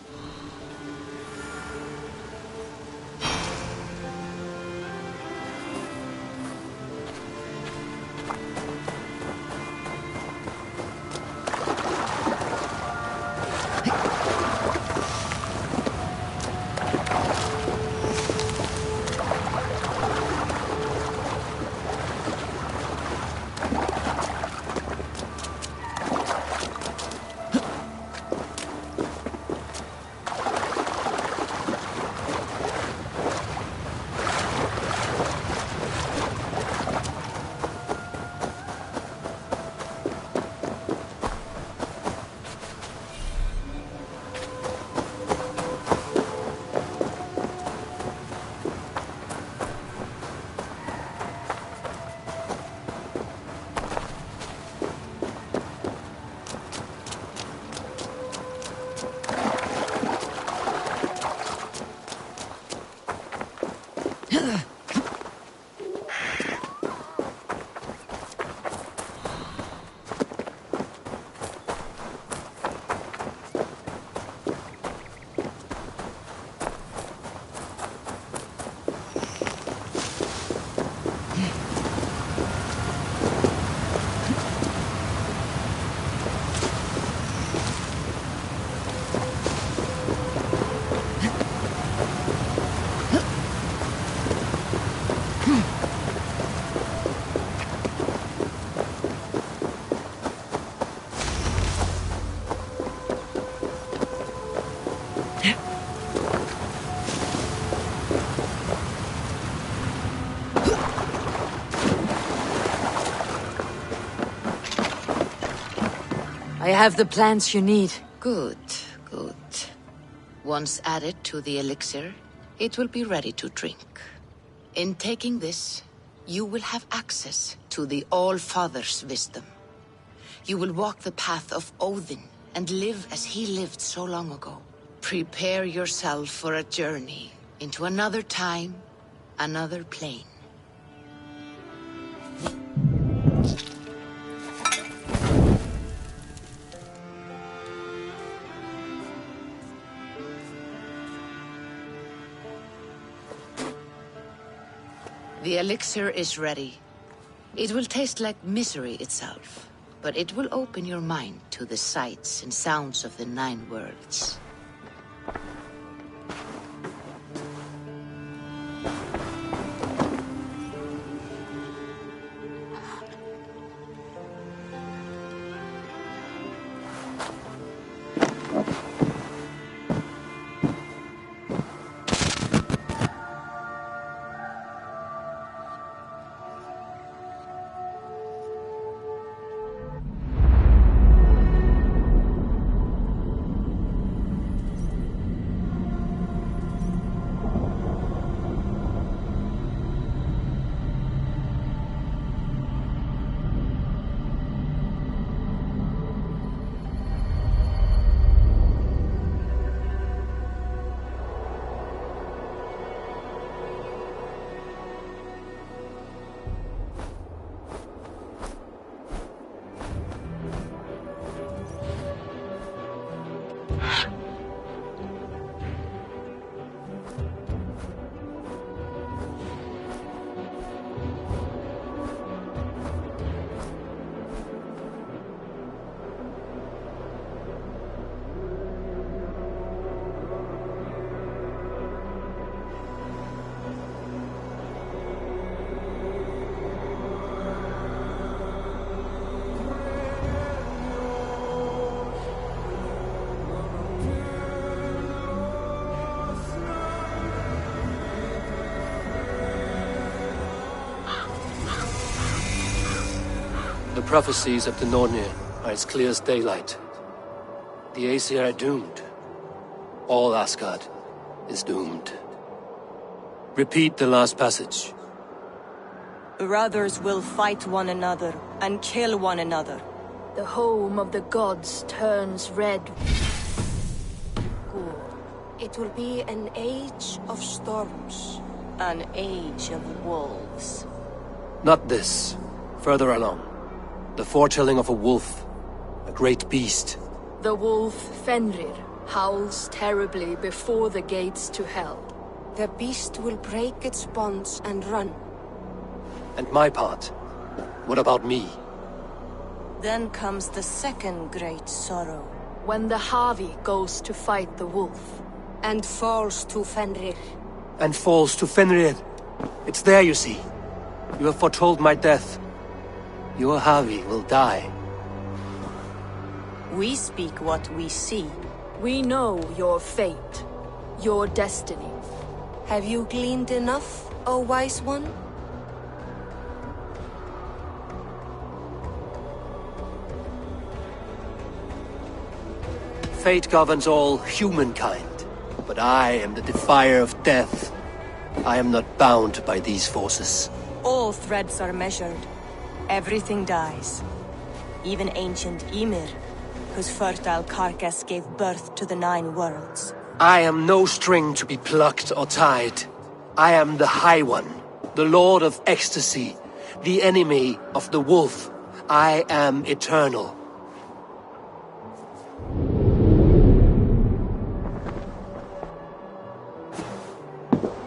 I have the plants you need. Good, good. Once added to the elixir, it will be ready to drink. In taking this, you will have access to the All-Father's wisdom. You will walk the path of Odin and live as he lived so long ago. Prepare yourself for a journey into another time, another plane. The elixir is ready. It will taste like misery itself, but it will open your mind to the sights and sounds of the 9 worlds. The prophecies of the Nornir are as clear as daylight. The Aesir are doomed. All Asgard is doomed. Repeat the last passage. Brothers will fight one another and kill one another. The home of the gods turns red. It will be an age of storms. An age of wolves. Not this. Further along. The foretelling of a wolf. A great beast. The wolf Fenrir howls terribly before the gates to hell. The beast will break its bonds and run. And my part? What about me? Then comes the second great sorrow. When the Havi goes to fight the wolf. And falls to Fenrir. And falls to Fenrir. It's there, you see. You have foretold my death. Your Havi will die. We speak what we see. We know your fate. Your destiny. Have you gleaned enough, O wise one? Fate governs all humankind, but I am the defier of death. I am not bound by these forces. All threads are measured. Everything dies. Even ancient Ymir, whose fertile carcass gave birth to the 9 worlds. I am no string to be plucked or tied. I am the High One, the Lord of Ecstasy, the enemy of the wolf. I am eternal.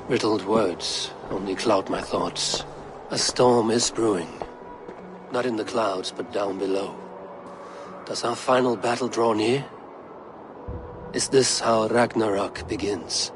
Riddled words only cloud my thoughts. A storm is brewing. Not in the clouds, but down below. Does our final battle draw near? Is this how Ragnarok begins?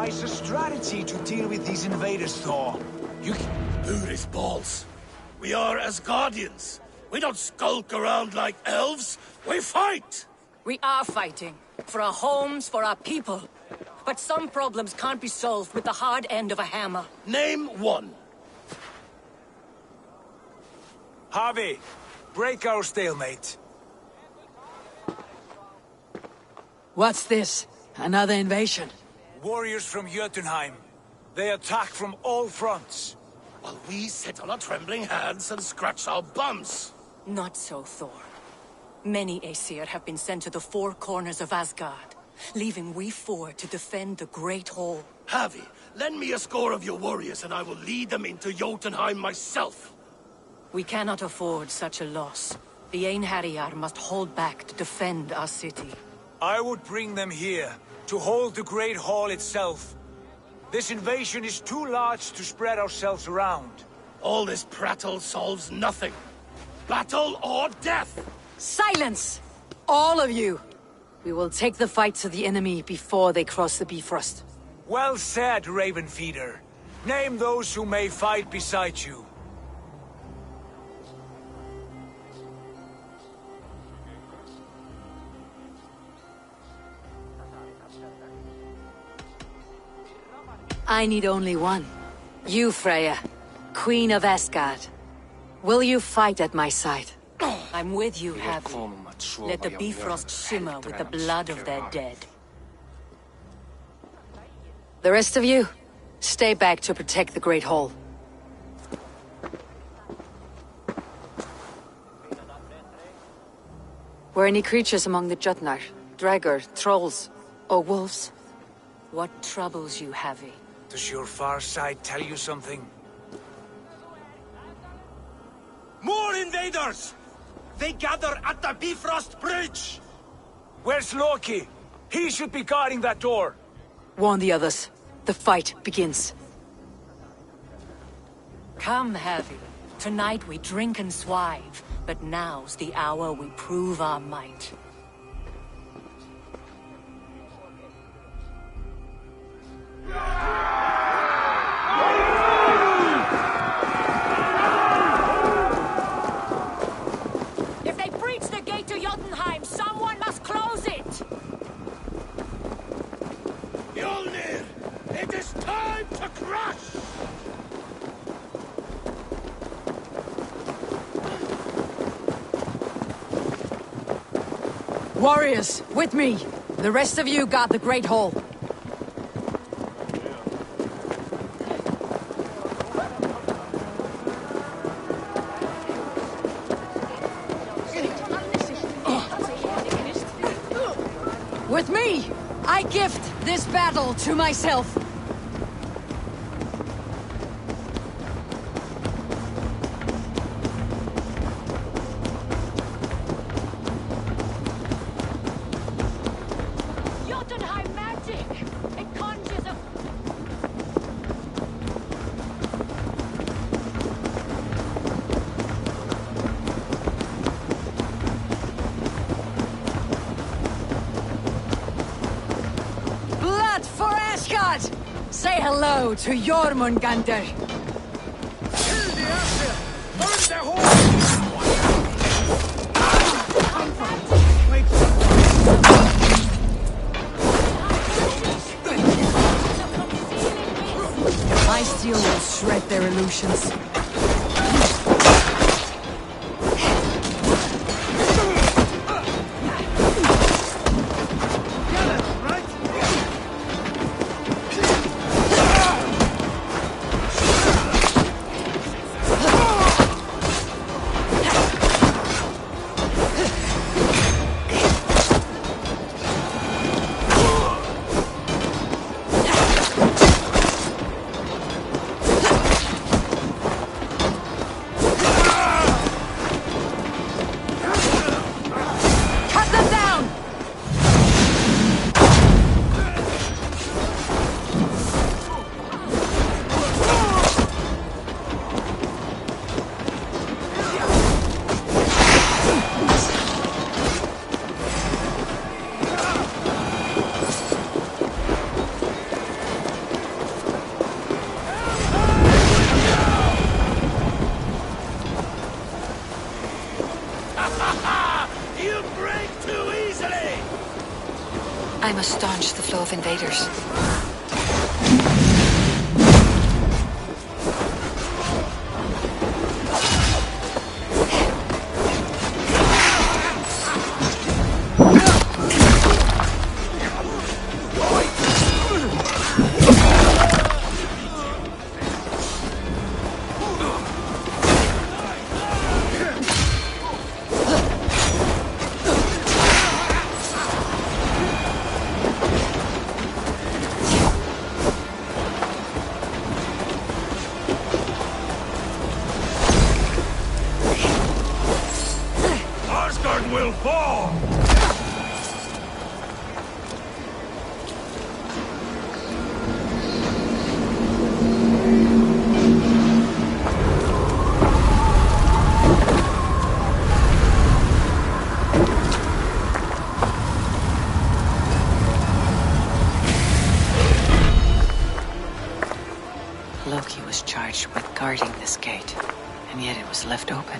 devise a strategy to deal with these invaders, Thor. You... Boot balls. We are as guardians. We don't skulk around like elves. We fight! We are fighting. For our homes, for our people. But some problems can't be solved with the hard end of a hammer. Name one. Harvey, break our stalemate. What's this? Another invasion? Warriors from Jotunheim. They attack from all fronts. While we sit on our trembling hands and scratch our bums. Not so, Thor. Many Aesir have been sent to the four corners of Asgard, leaving we four to defend the Great Hall. Harvey, lend me a score of your warriors and I will lead them into Jotunheim myself. We cannot afford such a loss. The Einherjar must hold back to defend our city. I would bring them here, to hold the Great Hall itself. This invasion is too large to spread ourselves around. All this prattle solves nothing. Battle or death! Silence! All of you! We will take the fight to the enemy before they cross the Bifrost. Well said, Ravenfeeder. Name those who may fight beside you. I need only one. You, Freya, Queen of Asgard. Will you fight at my side? I'm with you, Havi. Let the Bifrost shimmer with the blood of their dead. The rest of you, stay back to protect the Great Hall. Were any creatures among the Jotnar? Draugr, trolls, or wolves? What troubles you, Havi? Does your far side tell you something? More invaders! They gather at the Bifrost Bridge! Where's Loki? He should be guarding that door. Warn the others. The fight begins. Come, Havi. Tonight we drink and swive, but now's the hour we prove our might. If they breach the gate to Jotunheim, someone must close it! Mjolnir! It is time to crush! Warriors, with me! The rest of you guard the Great Hall. With me, I gift this battle to myself. Jotunheim magic! It conjures a... Blood for Asgard! Say hello to Jormungandr. Kill the Asir! Burn their hall! My steel will shred their illusions. invaders. Will fall! Loki was charged with guarding this gate, and yet it was left open.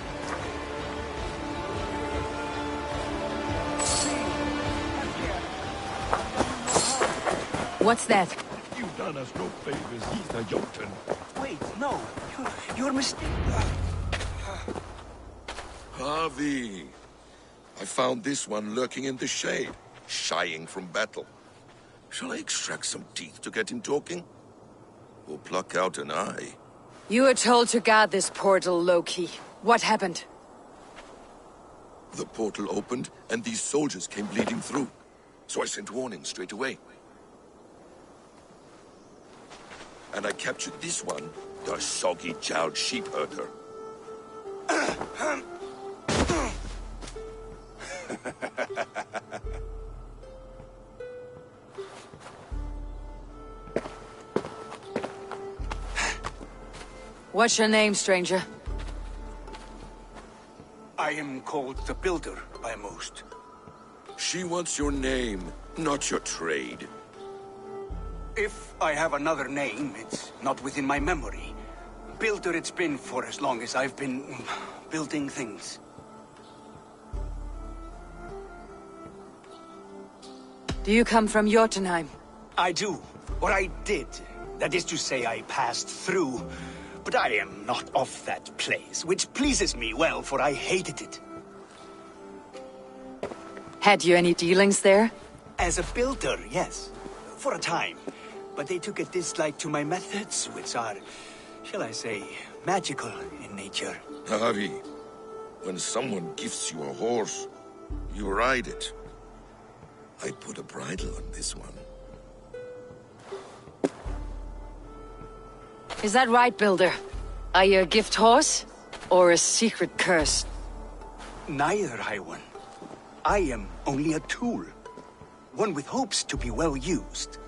What's that? You've done us no favors, either, Jotun. Wait, no. You're mistaken. Harvey. I found this one lurking in the shade, shying from battle. Shall I extract some teeth to get him talking? Or pluck out an eye? You were told to guard this portal, Loki. What happened? The portal opened, and these soldiers came bleeding through. So I sent warning straight away. And I captured this one, the soggy-jowled sheep herder. What's your name, stranger? I am called the Builder by most. She wants your name, not your trade. If I have another name, it's not within my memory. Builder it's been for as long as I've been building things. Do you come from Jotunheim? I do. Or I did. That is to say, I passed through. But I am not of that place, which pleases me well, for I hated it. Had you any dealings there? As a builder, yes. For a time. But they took a dislike to my methods, which are, shall I say, magical in nature. Harvey, when someone gifts you a horse, you ride it. I put a bridle on this one. Is that right, Builder? Are you a gift horse? Or a secret curse? Neither, High One. I am only a tool. One with hopes to be well used.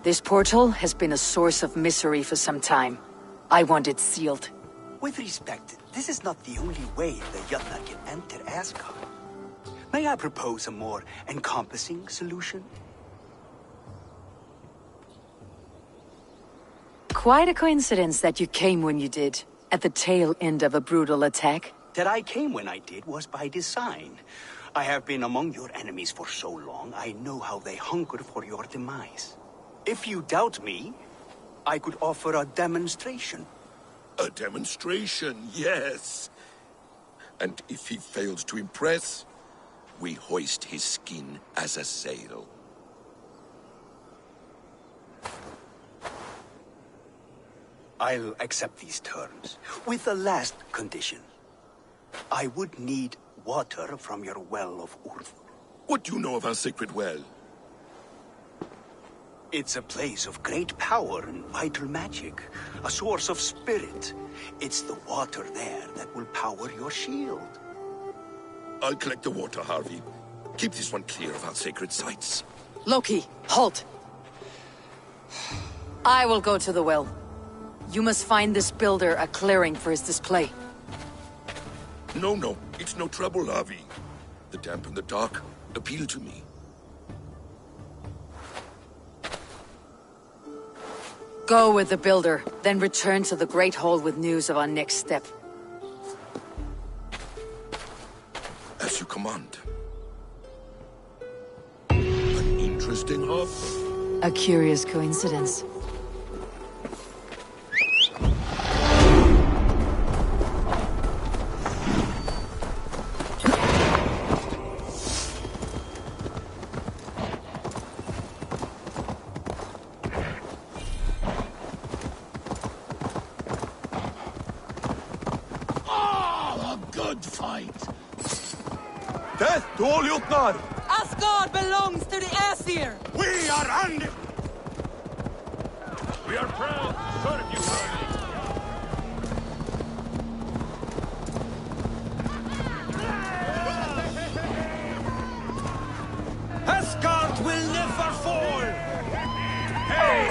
This portal has been a source of misery for some time. I want it sealed. With respect, this is not the only way the Jötnar can enter Asgard. May I propose a more encompassing solution? Quite a coincidence that you came when you did, at the tail end of a brutal attack. That I came when I did was by design. I have been among your enemies for so long, I know how they hunger for your demise. If you doubt me, I could offer a demonstration. A demonstration, yes. And if he fails to impress, we hoist his skin as a sail. I'll accept these terms, with a last condition. I would need water from your well of Urth. What do you know of our sacred well? It's a place of great power and vital magic, a source of spirit. It's the water there that will power your shield. I'll collect the water, Harvey. Keep this one clear of our sacred sites. Loki, halt! I will go to the well. You must find this builder a clearing for his display. No, it's no trouble, Harvey. The damp and the dark appeal to me. Go with the builder, then return to the Great Hall with news of our next step. As you command. interesting, huh? A curious coincidence. Ah, a good fight! Death to all Jotnar! Asgard belongs to the Aesir! We are under... We are proud to serve you, Ernie. Asgard will never fall! Hey!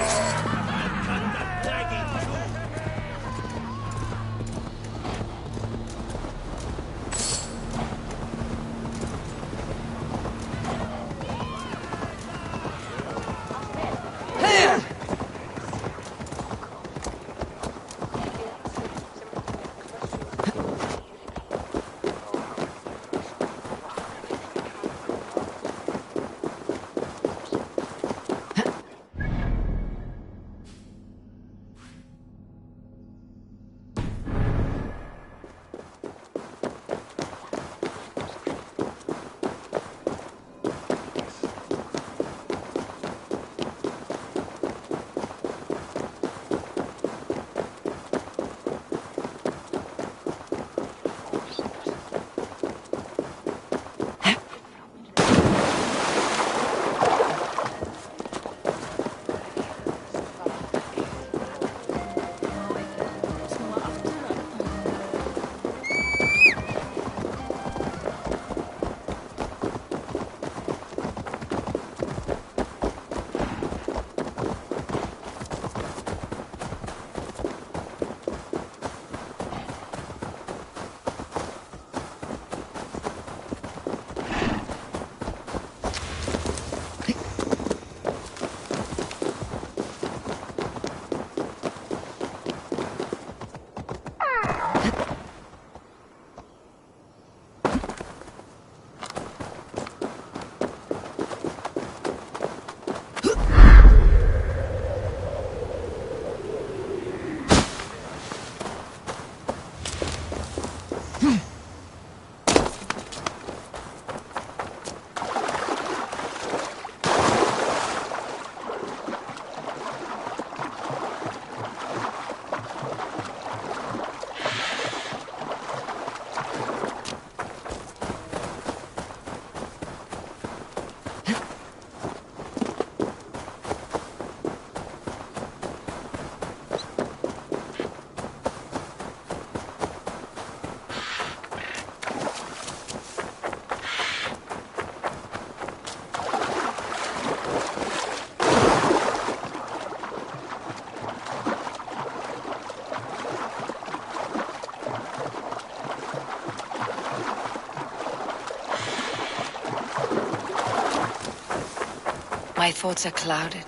My thoughts are clouded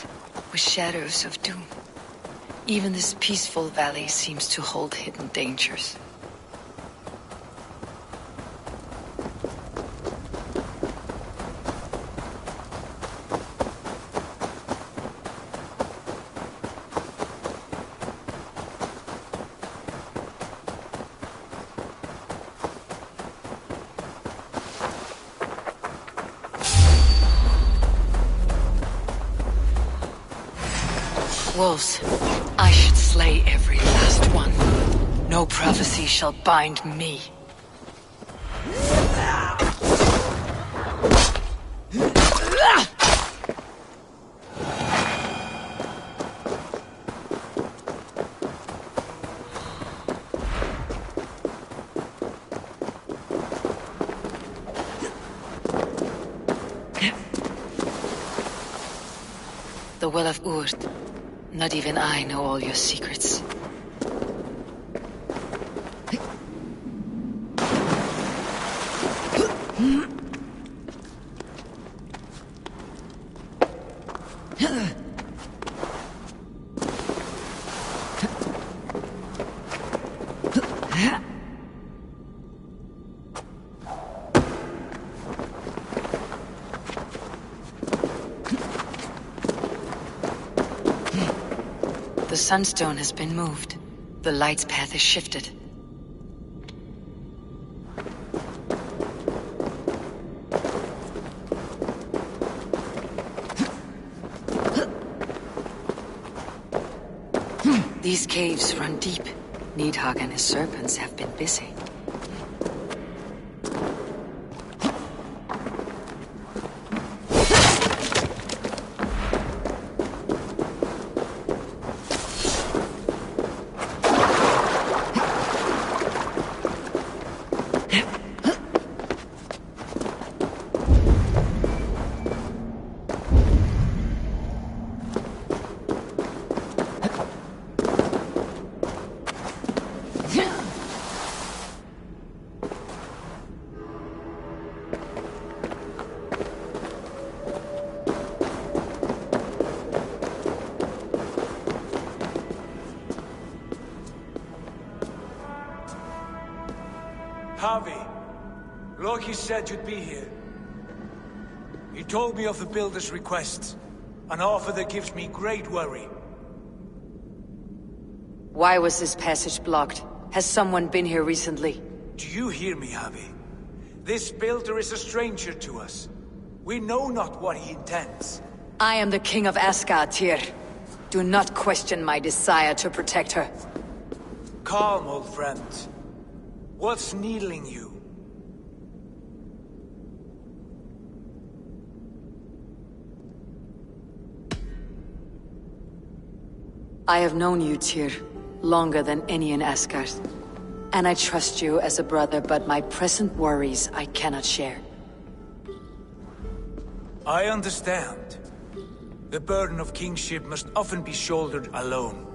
with shadows of doom. Even this peaceful valley seems to hold hidden dangers. Wolves, I should slay every last one. No prophecy shall bind me. The Well of Urd. Not even I know all your secrets. The sunstone has been moved. The light's path is shifted. These caves run deep. Nidhogg and his serpents have been busy. Harvey, Loki said you'd be here. He told me of the Builder's request, an offer that gives me great worry. Why was this passage blocked? Has someone been here recently? Do you hear me, Harvey? This Builder is a stranger to us. We know not what he intends. I am the king of Asgard, Tyr. Do not question my desire to protect her. Calm, old friend. What's needling you? I have known you, Tyr, longer than any in Asgard. And I trust you as a brother, but my present worries I cannot share. I understand. The burden of kingship must often be shouldered alone.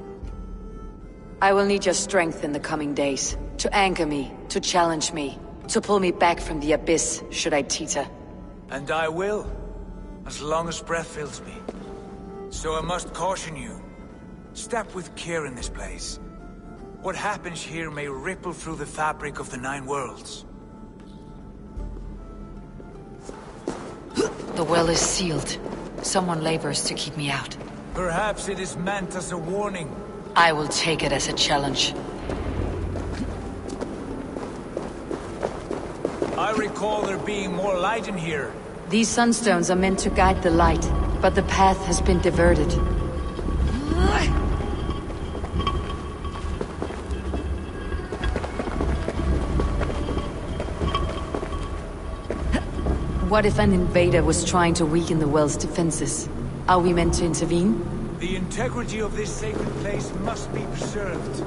I will need your strength in the coming days, to anchor me, to challenge me, to pull me back from the abyss, should I teeter. And I will, as long as breath fills me. So I must caution you. Step with care in this place. What happens here may ripple through the fabric of the Nine Worlds. The well is sealed. Someone labors to keep me out. Perhaps it is meant as a warning. I will take it as a challenge. I recall there being more light in here. These sunstones are meant to guide the light, but the path has been diverted. What if an invader was trying to weaken the well's defenses? Are we meant to intervene? The integrity of this sacred place must be preserved.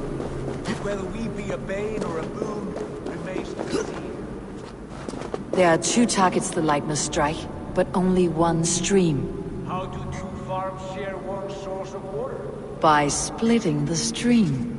But whether we be a bane or a boon remains to be seen. There are two targets the light must strike, but only one stream. How do two farms share one source of water? By splitting the stream.